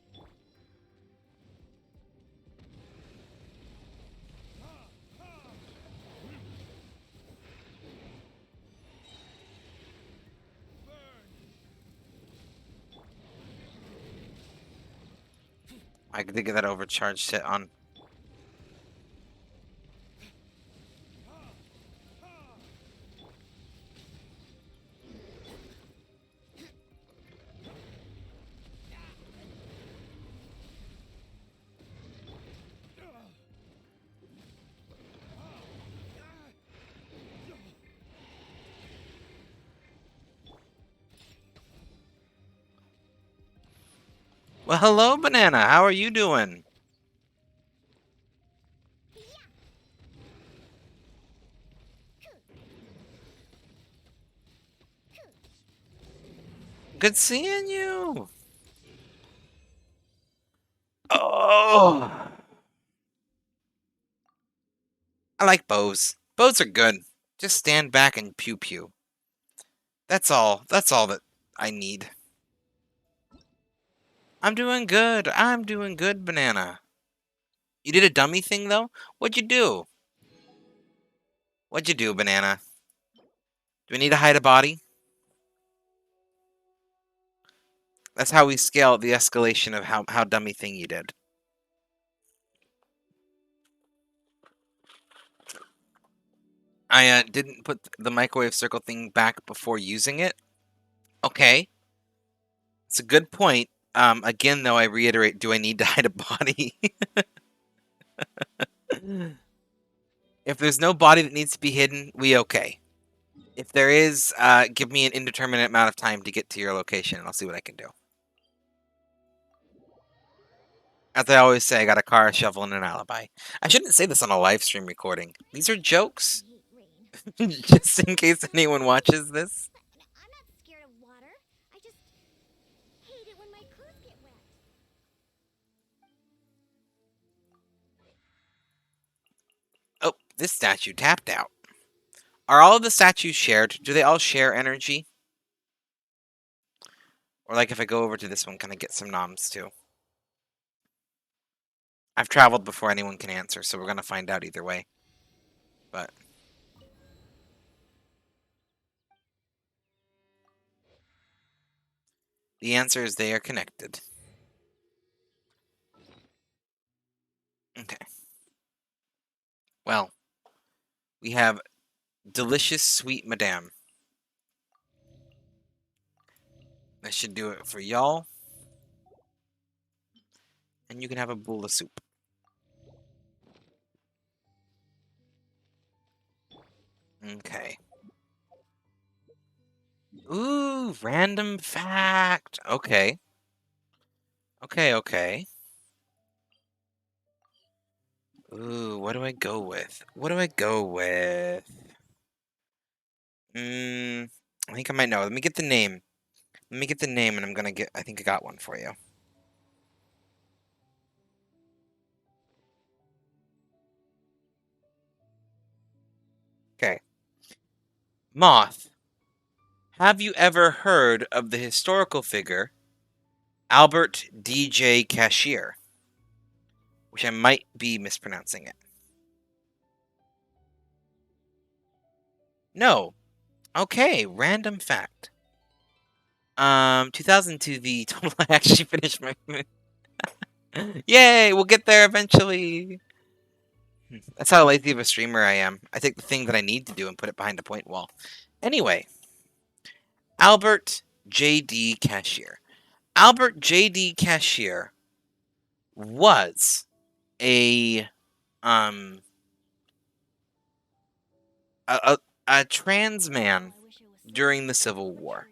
I did get that overcharged hit on. Well, hello, Banana. How are you doing? Good seeing you. Oh, I like bows. Bows are good. Just stand back and pew pew. That's all. That's all that I need. I'm doing good. I'm doing good, Banana. You did a dummy thing, though? What'd you do? What'd you do, Banana? Do we need to hide a body? That's how we scale the escalation of how dummy thing you did. I didn't put the microwave circle thing back before using it. Okay. It's a good point. Again, though, I reiterate, do I need to hide a body? If there's no body that needs to be hidden, we okay. If there is, give me an indeterminate amount of time to get to your location, and I'll see what I can do. As I always say, I got a car, a shovel, and an alibi. I shouldn't say this on a live stream recording. These are jokes, I hate rain. just in case anyone watches this. I'm not scared of water. I just hate it when my clothes get wet. Oh, this statue tapped out. Are all of the statues shared? Do they all share energy? Or like if I go over to this one, can I get some noms too? I've traveled before anyone can answer, so we're going to find out either way. But the answer is they are connected. Okay. Well, we have delicious sweet madame. That should do it for y'all. And you can have a bowl of soup. Okay. Ooh, random fact. Okay. Okay. Ooh, what do I go with? What do I go with? I think I might know. Let me get the name. Let me get the name, and I'm gonna get. I think I got one for you. Okay. Moth. Have you ever heard of the historical figure Albert DJ Cashier? Which I might be mispronouncing it. No. Okay, random fact. 2002, the total. I actually finished my. Yay! We'll get there eventually. That's how lazy of a streamer I am. I take the thing that I need to do and put it behind a point wall. Anyway, Albert J.D. Cashier. Albert J.D. Cashier was a um a trans man during the Civil War.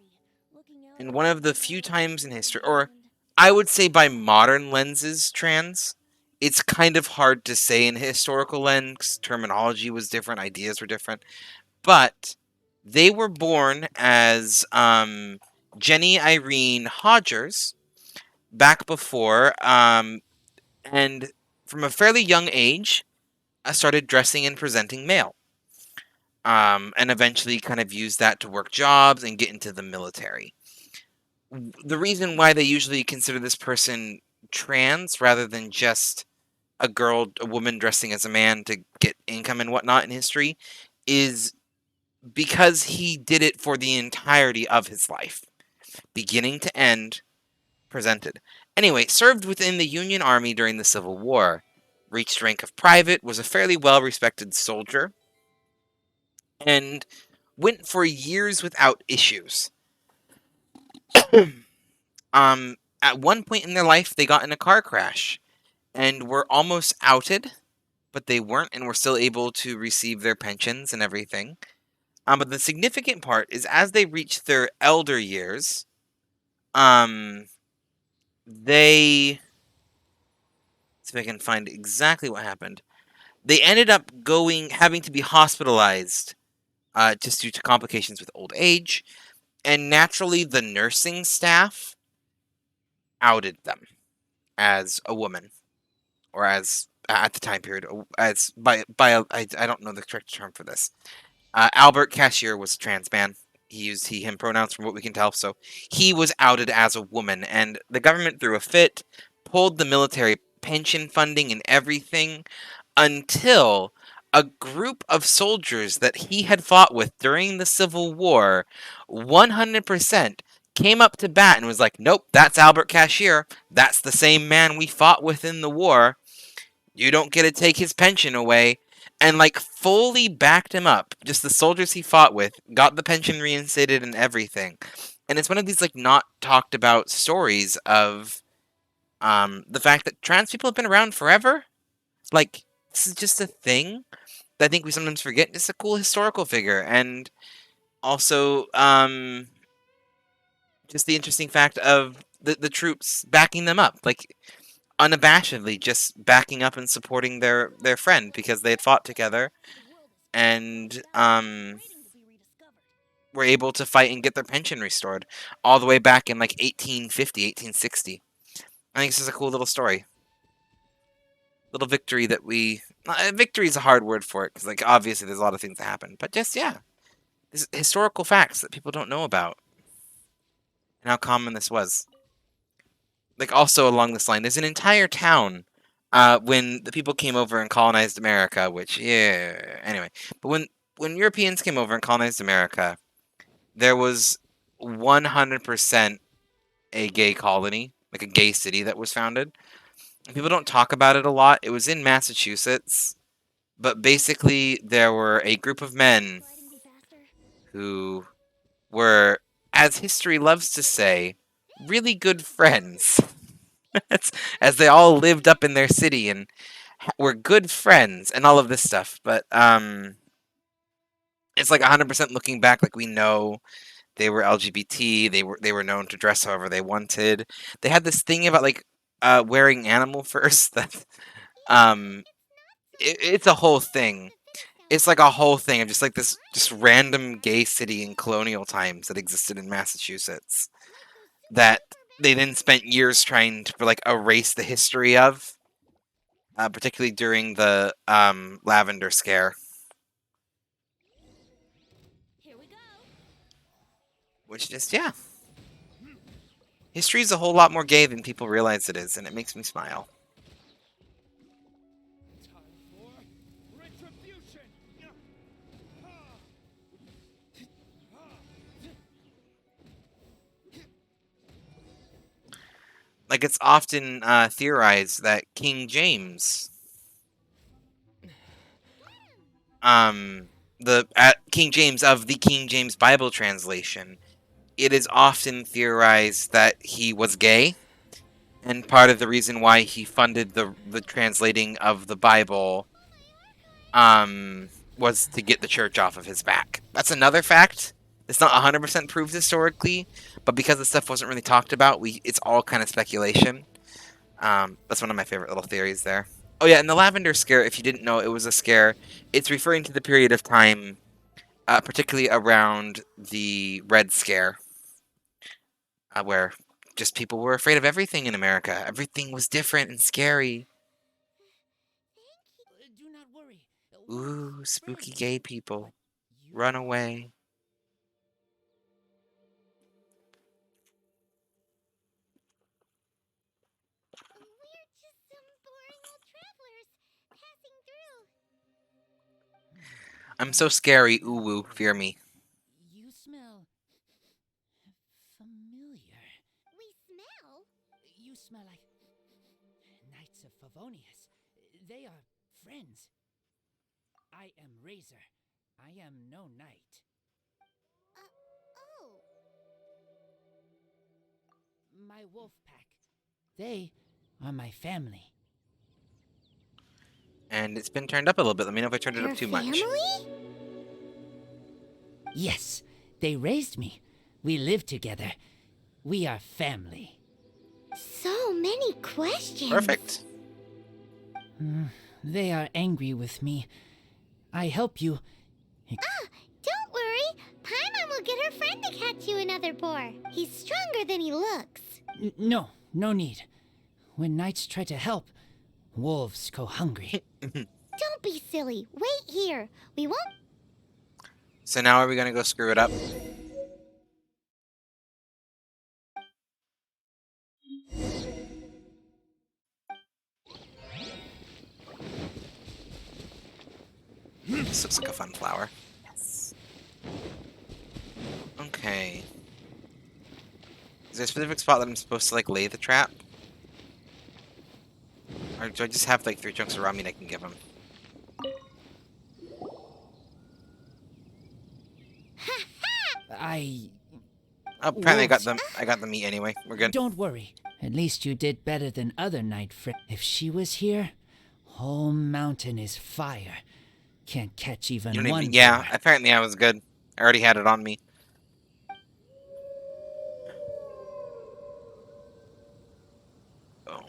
And one of the few times in history, or I would say by modern lenses, trans. It's kind of hard to say in historical lens. Terminology was different, ideas were different. But they were born as Jenny Irene Hodgers back before, and from a fairly young age, I started dressing and presenting male. And eventually kind of used that to work jobs and get into the military. The reason why they usually consider this person trans rather than just a woman dressing as a man to get income and whatnot in history is because he did it for the entirety of his life, beginning to end, presented. Anyway, served within the Union Army during the Civil War, reached rank of private, was a fairly well-respected soldier, and went for years without issues. At one point in their life, they got in a car crash and were almost outed, but they weren't and were still able to receive their pensions and everything. But the significant part is as they reached their elder years, they... see if I can find exactly what happened. They ended up having to be hospitalized just due to complications with old age, and naturally the nursing staff outed them as a woman, or as at the time period as I don't know the correct term for this. Albert Cashier was a trans man. He used he/him pronouns from what we can tell, so he was outed as a woman, and the government threw a fit, pulled the military pension funding and everything, until a group of soldiers that he had fought with during the Civil War 100% came up to bat and was like, nope, that's Albert Cashier. That's the same man we fought with in the war. You don't get to take his pension away. And like fully backed him up. Just the soldiers he fought with got the pension reinstated and everything. And it's one of these like not talked about stories of the fact that trans people have been around forever. Like, this is just a thing that I think we sometimes forget. Just a cool historical figure. And also just the interesting fact of the troops backing them up. Like, unabashedly just backing up and supporting their friend because they had fought together and were able to fight and get their pension restored all the way back in like 1850, 1860. I think this is a cool little story. Little victory that we... victory is a hard word for it because like obviously there's a lot of things that happen. But just, yeah. There's historical facts that people don't know about. And how common this was. Like also along this line, there's an entire town when the people came over and colonized America, which, yeah, anyway. But when Europeans came over and colonized America, there was 100% a gay colony, like a gay city that was founded. And people don't talk about it a lot. It was in Massachusetts, but basically there were a group of men who were, as history loves to say, really good friends. As they all lived up in their city and were good friends and all of this stuff. But it's like 100% looking back, like we know they were LGBT. They were known to dress however they wanted. They had this thing about like wearing animal furs that it's a whole thing. It's like a whole thing of just like this just random gay city in colonial times that existed in Massachusetts that they then spent years trying to like erase the history of, particularly during the Lavender Scare. Here we go. Which just, yeah. History is a whole lot more gay than people realize it is, and it makes me smile. Time for retribution. Like, it's often theorized that King James, King James of the King James Bible translation, it is often theorized that he was gay, and part of the reason why he funded the translating of the Bible was to get the church off of his back. That's another fact. It's not 100% proved historically, but because the stuff wasn't really talked about, it's all kind of speculation. That's one of my favorite little theories there. Oh yeah, and the Lavender Scare, if you didn't know, it was a scare. It's referring to the period of time, particularly around the Red Scare, where just people were afraid of everything in America. Everything was different and scary. Do not worry. Ooh, spooky gay people. Run away. We're just some boring old travelers passing through. I'm so scary. Ooh, woo, fear me. You smell familiar. We smell. You smell like Knights of Favonius. They are friends. I am Razor. I am no knight. Oh. My wolf pack. They are my family. And it's been turned up a little bit. Let me know if I turned it Your up too family? much. Yes, they raised me. We live together. We are family. So many questions. Perfect. They are angry with me. I help you. Don't worry. Paimon will get her friend to catch you another boar. He's stronger than he looks. No need. When knights try to help, wolves go hungry. Don't be silly. Wait here. We won't. So now are we gonna go screw it up? This looks like a fun flower. Yes. Okay. Is there a specific spot that I'm supposed to like lay the trap? Or do I just have like 3 chunks around me and I can give them? Oh, apparently Wolves. I got the meat anyway. We're good. Don't worry. At least you did better than other night friends. If she was here, whole mountain is fire. Can't catch even You don't one even, yeah, boar. apparently I was good. I already had it on me. Oh.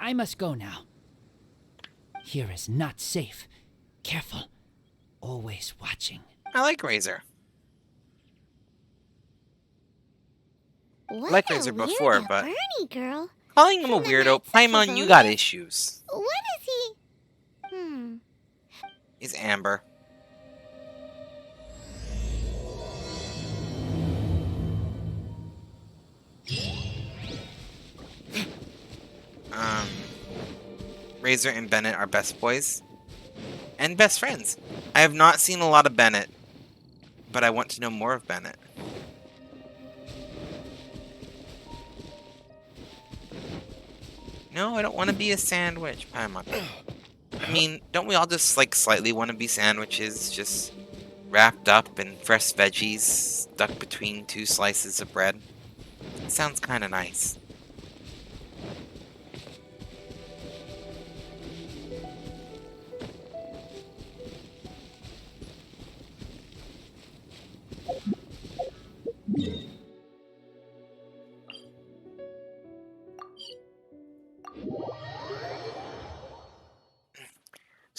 I must go now. Here is not safe. Careful. Always watching. I like Razor. What Like a Razor before, weirdo but Ernie girl. calling him a From the weirdo, Knights of Paimon, you got Favonius? issues. What is he? Is Amber. Razor and Bennett are best boys. And best friends. I have not seen a lot of Bennett, but I want to know more of Bennett. No, I don't want to be a sandwich, Paimon. I mean, don't we all just, like, slightly want to be sandwiches? Just wrapped up in fresh veggies, stuck between 2 slices of bread? It sounds kind of nice.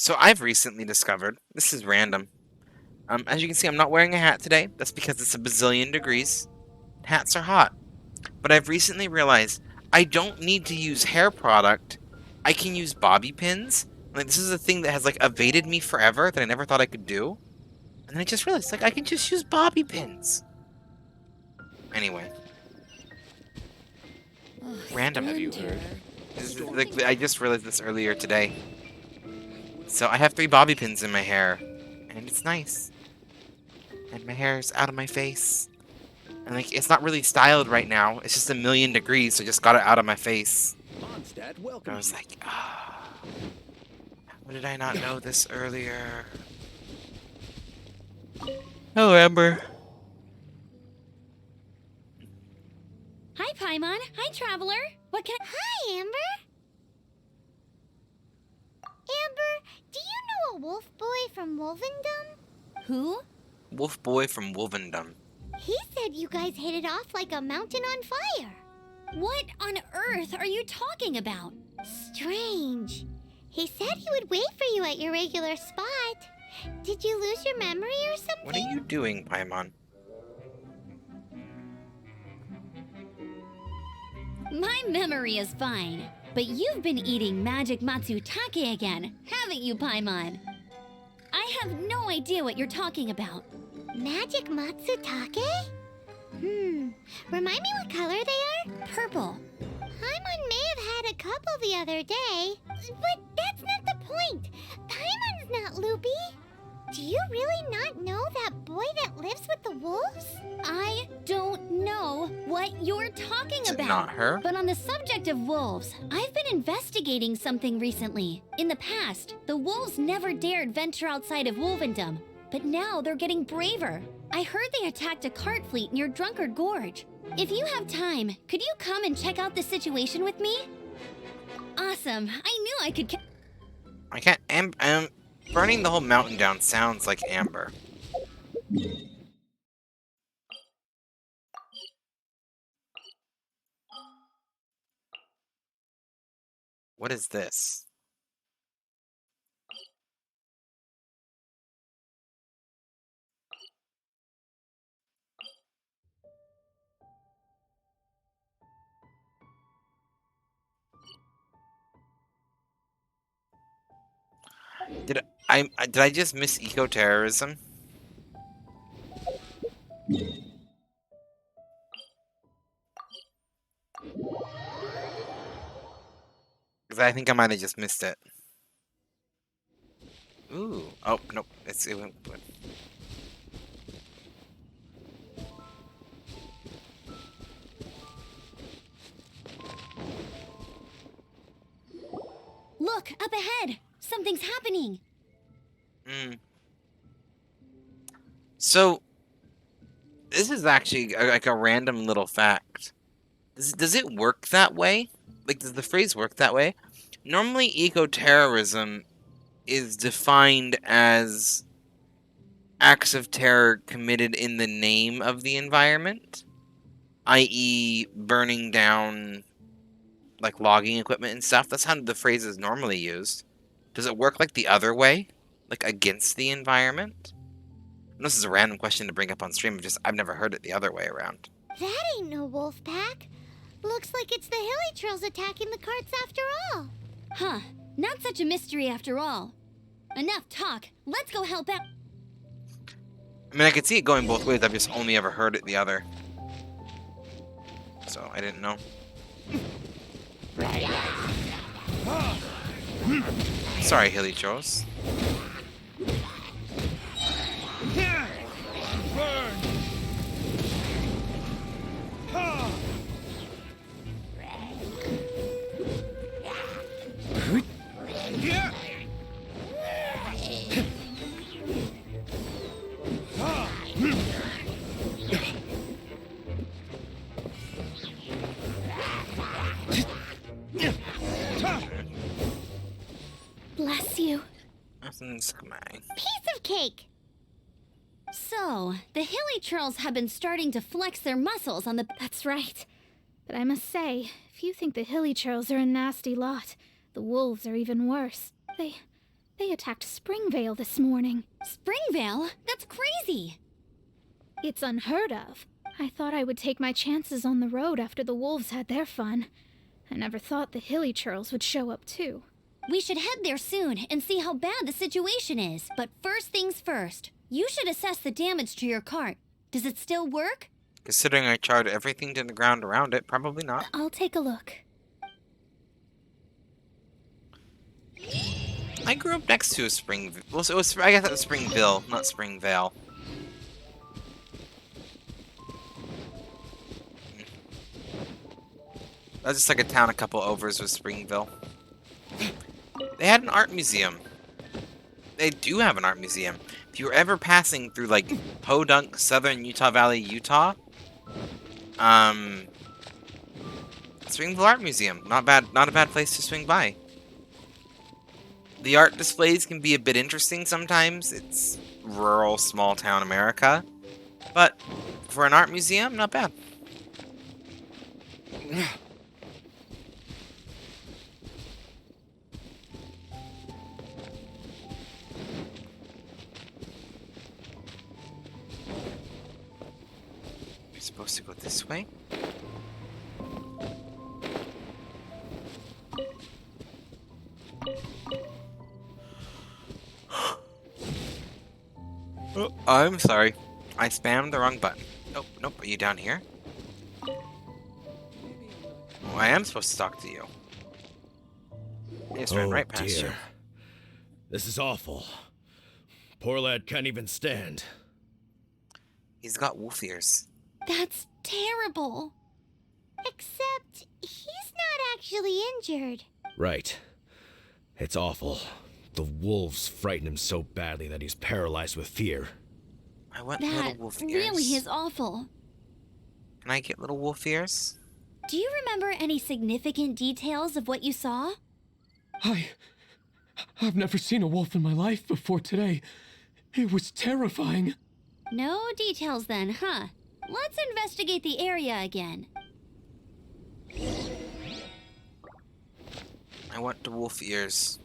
So I've recently discovered, this is random. As you can see, I'm not wearing a hat today. That's because it's a bazillion degrees. Hats are hot. But I've recently realized I don't need to use hair product. I can use bobby pins. Like, this is a thing that has, like, evaded me forever that I never thought I could do. And then I just realized, like, I can just use bobby pins. Anyway. Random. Have you heard? Like, I just realized this earlier today. So I have 3 bobby pins in my hair. And it's nice. And my hair is out of my face. And, like, it's not really styled right now. It's just a million degrees, so I just got it out of my face. Mondstadt, And welcome. I was like, ah. How did I not know this earlier? Hello, Amber. Hi, Paimon. Hi, Traveler. What can Hi, Amber. Amber, do you know a wolf boy from Wolvendom? Who? Wolf boy from Wolvendom. He said you guys hit it off like a mountain on fire. What on earth are you talking about? Strange. He said he would wait for you at your regular spot. Did you lose your memory or something? What are you doing, Paimon? My memory is fine, but you've been eating magic matsutake again, haven't you, Paimon? I have no idea what you're talking about. Magic matsutake? Remind me what color they are? Purple. Paimon may have had a couple the other day, but that's not the point. Paimon's not loopy. Do you really not know that boy that lives with the wolves? I don't know what you're talking Is it about. not her? But on the subject of wolves, I've been investigating something recently. In the past, the wolves never dared venture outside of Wolvendom, but now they're getting braver. I heard they attacked a cart fleet near Drunkard Gorge. If you have time, could you come and check out the situation with me? Awesome. I knew I could. I can't. Burning the whole mountain down sounds like Amber. What is this? Did I just miss eco-terrorism? Because I think I might have just missed it. Ooh. Oh, nope. It went. Look, up ahead! Something's happening! So, this is actually like a random little fact. Does it work that way? Like, does the phrase work that way? Normally, eco-terrorism is defined as acts of terror committed in the name of the environment, i.e., burning down like logging equipment and stuff. That's how the phrase is normally used. Does it work like the other way, like against the environment? And this is a random question to bring up on stream. I've never heard it the other way around. That ain't no wolf pack. Looks like it's the Hilly Trails attacking the carts after all. Huh. Not such a mystery after all. Enough talk. Let's go help out. I mean, I could see it going both ways. I've just only ever heard it the other. So, I didn't know. Sorry, Hilly Trails. Bless you. Nothing's mine. Piece of cake. So, the Hilly Trails have been starting to flex their muscles on the... That's right. But I must say, if you think the Hilly Trails are a nasty lot, the wolves are even worse. They attacked Springvale this morning. Springvale? That's crazy. It's unheard of. I thought I would take my chances on the road after the wolves had their fun. I never thought the Hilly Trails would show up too. We should head there soon and see how bad the situation is. But first things first, you should assess the damage to your cart. Does it still work? Considering I charred everything to the ground around it, probably not. I'll take a look. I grew up next to a Springville. Well, so I guess it was Springville, not Springvale. That was just like a town a couple overs with Springville. They had an art museum. They do have an art museum. If you're ever passing through like Podunk, Southern Utah Valley, Utah, Springville Art Museum, not a bad place to swing by. The art displays can be a bit interesting sometimes. It's rural, small town America, but for an art museum, not bad. We're supposed to go this way. Oh, I'm sorry. I spammed the wrong button. Oh, nope. Are you down here? Oh, I am supposed to talk to you. I just ran right past you. This is awful. Poor lad can't even stand. He's got wolf ears. That's terrible. Except he's not actually injured. Right. It's awful. The wolves frighten him so badly that he's paralyzed with fear. I want That little wolf ears. really is awful. Can I get little wolf ears? Do you remember any significant details of what you saw? I've never seen a wolf in my life before today. It was terrifying. No details then, huh? Let's investigate the area again. I want the wolf ears.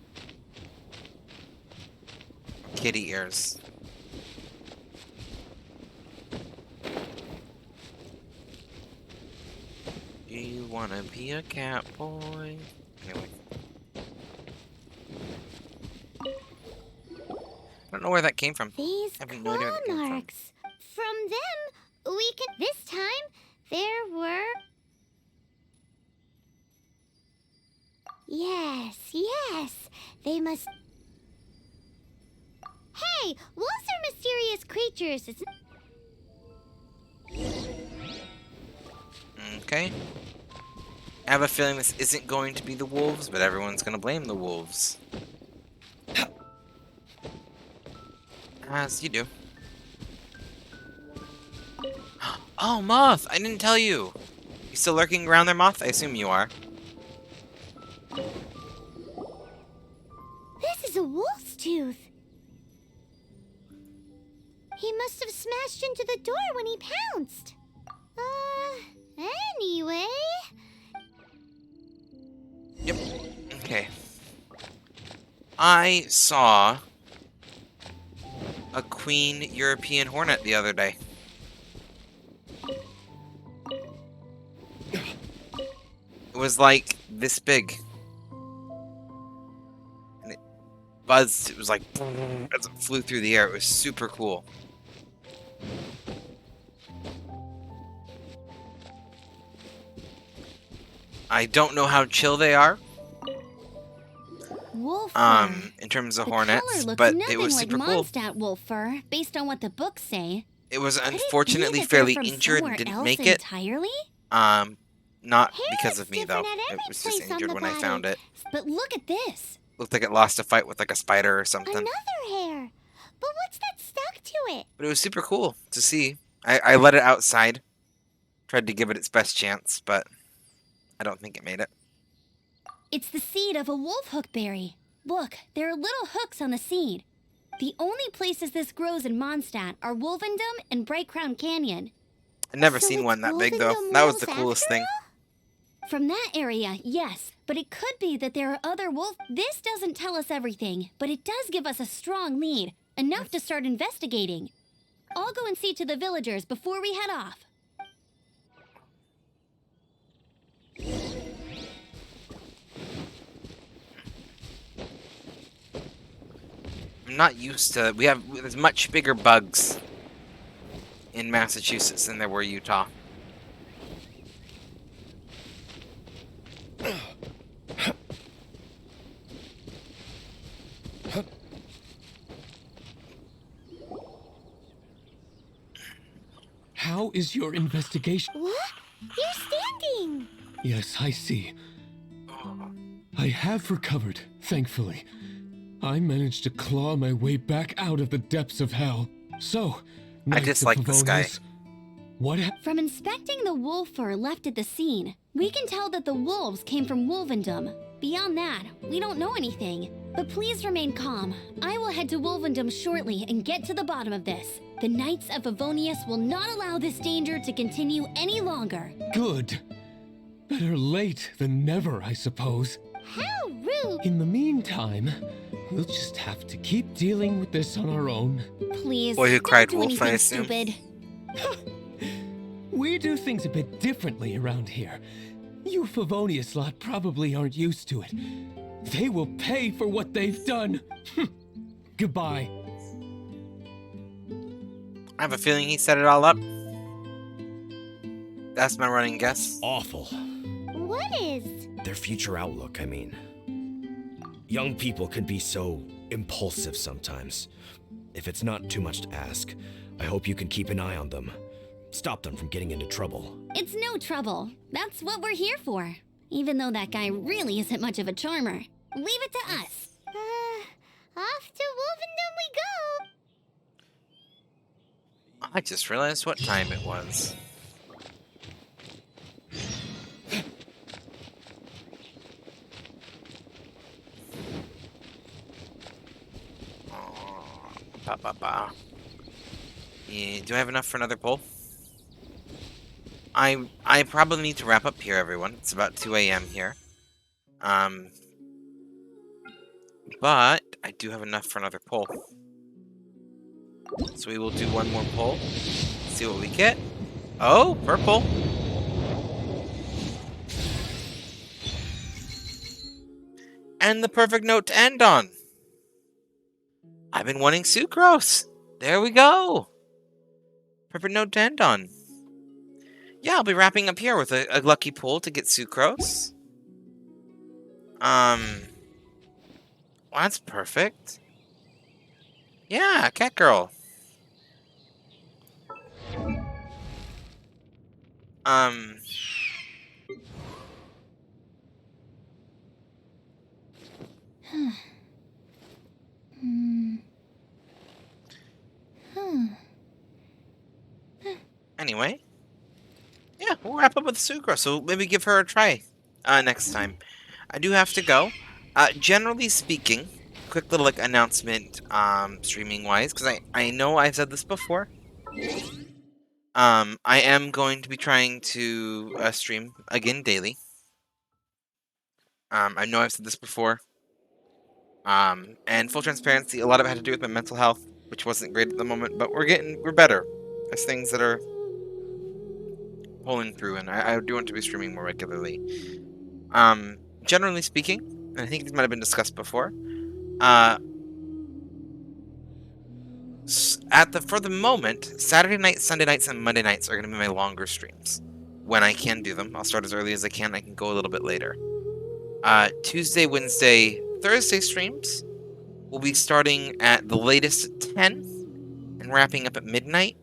Kitty ears. Do you wanna be a cat boy? Anyway. I don't know where that came from. These I have no idea where that claw came from. marks. From them, we can... This time, there were... Yes, yes. They must... Hey, wolves are mysterious creatures. Okay. I have a feeling this isn't going to be the wolves, but everyone's going to blame the wolves. As you do. Oh, Moth! I didn't tell you! You still lurking around there, Moth? I assume you are. This is a wolf's tooth. He must have smashed into the door when he pounced. Anyway... Yep. Okay. I saw a queen European hornet the other day. It was like this big. And it buzzed. It was like as it flew through the air. It was super cool. I don't know how chill they are. Wolf fur. In terms of The hornets, color looks but nothing it was like super cool. Mondstadt wolf fur, based on what the books say. It was Could it be unfortunately that they're fairly from injured and somewhere didn't else make it. entirely? Not Hair because is of me though. different at It every was place just on injured the when I body. found it. But look at this. Looked like it lost a fight with like a spider or something. Another hair. But what's that stuck to it? But it was super cool to see. I let it outside. Tried to give it its best chance, but I don't think it made it. It's the seed of a wolf hookberry. Look, there are little hooks on the seed. The only places this grows in Mondstadt are Wolvendom and Bright Crown Canyon. I've never So seen it's one that big though. Wolvendom That was wolves the coolest after thing. From that area, yes. But it could be that there are other wolf... This doesn't tell us everything, but it does give us a strong lead. Enough to start investigating. I'll go and see to the villagers before we head off. I'm not used to. There's much bigger bugs in Massachusetts than there were Utah. How is your investigation? What? You're standing! Yes, I see. I have recovered, thankfully. I managed to claw my way back out of the depths of hell. So, I Knights dislike of this guy. Favonius, what From inspecting the wolf fur left at the scene, we can tell that the wolves came from Wolvendom. Beyond that, we don't know anything. But please remain calm. I will head to Wolvendom shortly and get to the bottom of this. The Knights of Favonius will not allow this danger to continue any longer. Good. Better late than never, I suppose. How rude! In the meantime, we'll just have to keep dealing with this on our own. Please, Boy who don't cried do wolf, I anything assume. stupid. We do things a bit differently around here. You Favonius lot probably aren't used to it. They will pay for what they've done. Goodbye. I have a feeling he set it all up. That's my running guess. Awful. What is? Their future outlook, I mean. Young people can be so impulsive sometimes. If it's not too much to ask, I hope you can keep an eye on them. Stop them from getting into trouble. It's no trouble. That's what we're here for. Even though that guy really isn't much of a charmer. Leave it to us. Off to Wolvendom we go. I just realized what time it was. Ba, ba, ba. Yeah, do I have enough for another poll? I probably need to wrap up here, everyone. It's about 2 a.m. here. But I do have enough for another poll. So we will do one more poll. See what we get. Oh, purple. And the perfect note to end on. I've been wanting sucrose. There we go. Perfect note to end on. Yeah, I'll be wrapping up here with a lucky pull to get sucrose. Well, that's perfect. Yeah, cat girl. Um, Hmm. Huh. anyway. Yeah, we'll wrap up with Sucra, so maybe give her a try next time. I do have to go. Generally speaking, quick little like announcement, streaming wise, because I know I've said this before. I am going to be trying to stream again daily. I know I've said this before. And full transparency, a lot of it had to do with my mental health, which wasn't great at the moment, but we're better. There's things that are pulling through, and I do want to be streaming more regularly. Generally speaking, and I think this might have been discussed before, for the moment, Saturday nights, Sunday nights, and Monday nights are going to be my longer streams. When I can do them, I'll start as early as I can. I can go a little bit later. Tuesday, Wednesday, Thursday streams will be starting at the latest at 10 and wrapping up at midnight.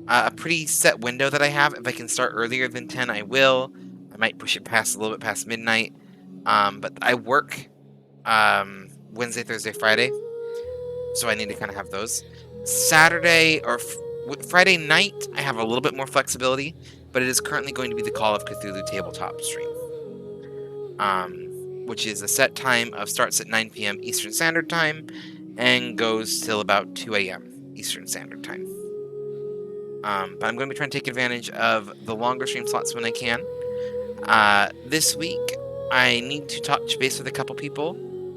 A pretty set window that I have. If I can start earlier than 10, I will. I might push it past a little bit past midnight. But I work Wednesday, Thursday, Friday, so I need to kind of have those. Saturday or Friday night, I have a little bit more flexibility, but it is currently going to be the Call of Cthulhu tabletop stream, which is a set time of starts at 9 p.m. Eastern Standard Time and goes till about 2 a.m. Eastern Standard Time. But I'm going to be trying to take advantage of the longer stream slots when I can. This week, I need to touch base with a couple people,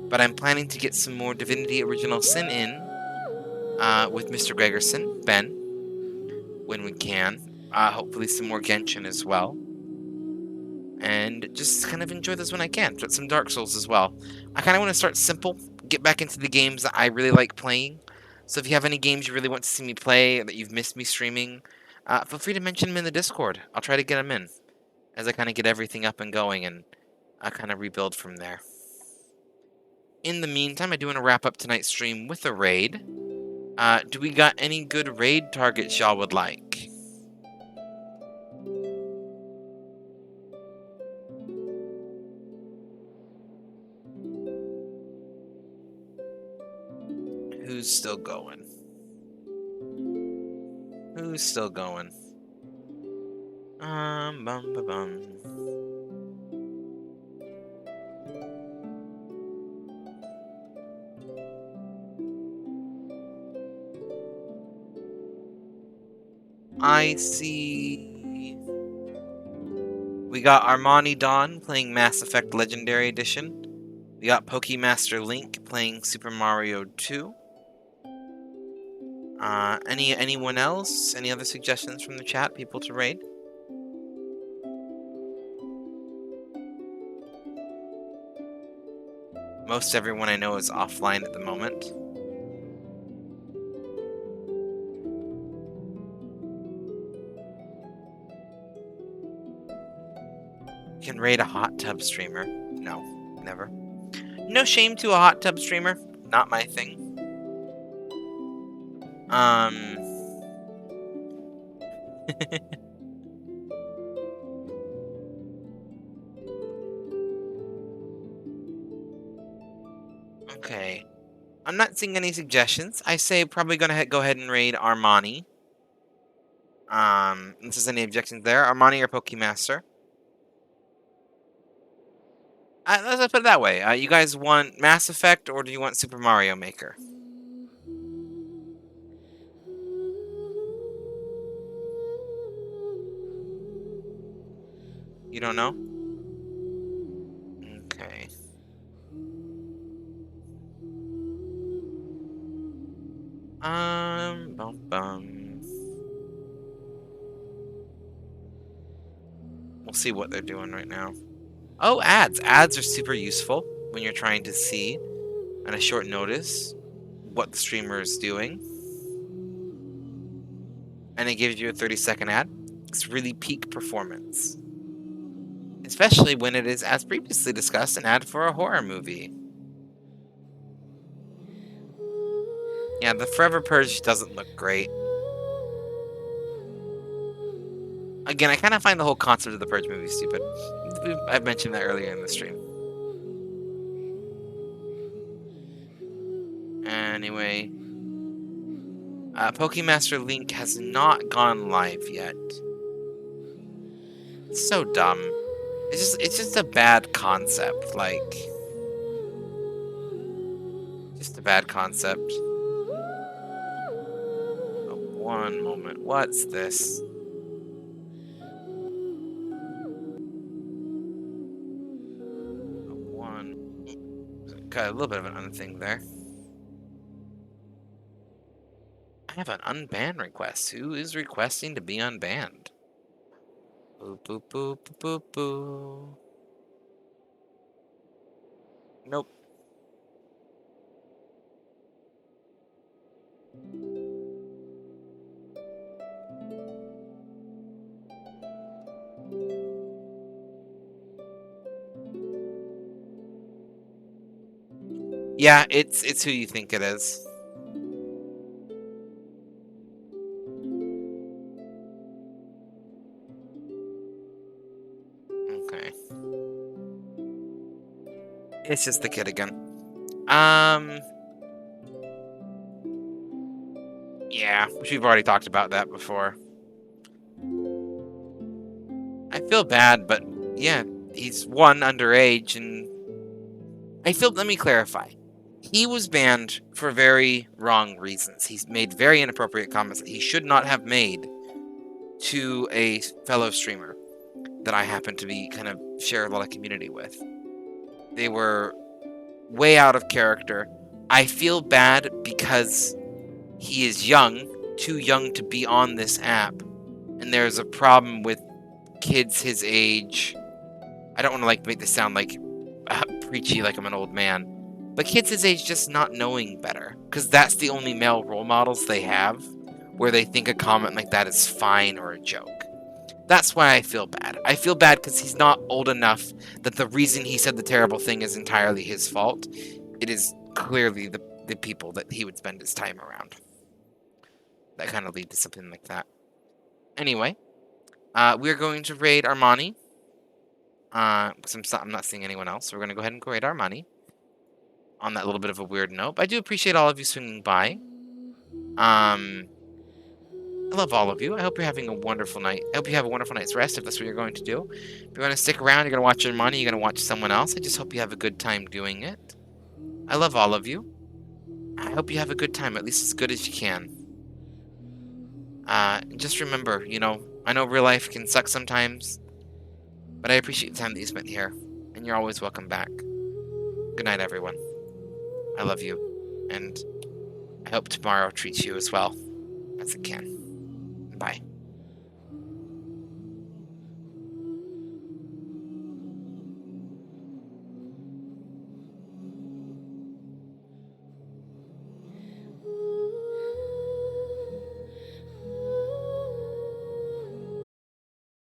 but I'm planning to get some more Divinity Original Sin in with Mr. Gregerson, Ben, when we can. Hopefully some more Genshin as well. And just kind of enjoy this when I can. But some Dark Souls as well. I kind of want to start simple, get back into the games that I really like playing. So if you have any games you really want to see me play, or that you've missed me streaming, feel free to mention them in the Discord. I'll try to get them in, as I kind of get everything up and going, and I kind of rebuild from there. In the meantime, I do want to wrap up tonight's stream with a raid. Do we got any good raid targets y'all would like? Who's still going? Who's still going? Bum ba bum. I see. We got Armani Dawn playing Mass Effect Legendary Edition. We got Pokemaster Link playing Super Mario 2. Anyone else? Any other suggestions from the chat? People to raid? Most everyone I know is offline at the moment. Can raid a hot tub streamer? No, never. No shame to a hot tub streamer. Not my thing. Okay. I'm not seeing any suggestions. I say probably gonna go ahead and raid Armani. If there's any objections there, Armani or Pokemaster. Let's put it that way. You guys want Mass Effect or do you want Super Mario Maker? You don't know? Okay. Bum. We'll see what they're doing right now. Oh, ads. Ads are super useful when you're trying to see on a short notice what the streamer is doing. And it gives you a 30-second ad. It's really peak performance. Especially when it is, as previously discussed, an ad for a horror movie. Yeah, the Forever Purge doesn't look great. Again, I kind of find the whole concept of the Purge movie stupid. I've mentioned that earlier in the stream. Anyway, Pokemaster Link has not gone live yet. It's so dumb. It's just a bad concept, like, just a bad concept. Oh, one moment, what's this? Got a little bit of an unthing there. I have an unban request. Who is requesting to be unbanned? Boo boo boo boo boo boo. Nope. Yeah, it's who you think it is. Okay. It's just the kid again. Yeah, which we've already talked about that before. I feel bad, but yeah, he's one, underage, and let me clarify. He was banned for very wrong reasons. He's made very inappropriate comments that he should not have made to a fellow streamer that I happen to be kind of share a lot of community with. They were way out of character. I feel bad because he is young, too young to be on this app, and there's a problem with kids his age. I don't want to like make this sound like preachy, like I'm an old man, but kids his age just not knowing better, because that's the only male role models they have, where they think a comment like that is fine or a joke. That's why I feel bad. I feel bad because he's not old enough that the reason he said the terrible thing is entirely his fault. It is clearly the people that he would spend his time around that kind of lead to something like that. Anyway, we're going to raid Armani. Because I'm not seeing anyone else. So we're going to go ahead and raid Armani. On that little bit of a weird note. But I do appreciate all of you swinging by. I love all of you. I hope you're having a wonderful night. I hope you have a wonderful night's rest if that's what you're going to do. If you're going to stick around, you're going to watch Armani, you're going to watch someone else. I just hope you have a good time doing it. I love all of you. I hope you have a good time, at least as good as you can. Just remember, you know, I know real life can suck sometimes, but I appreciate the time that you spent here, and you're always welcome back. Good night, everyone. I love you, and I hope tomorrow treats you as well as it can. Bye.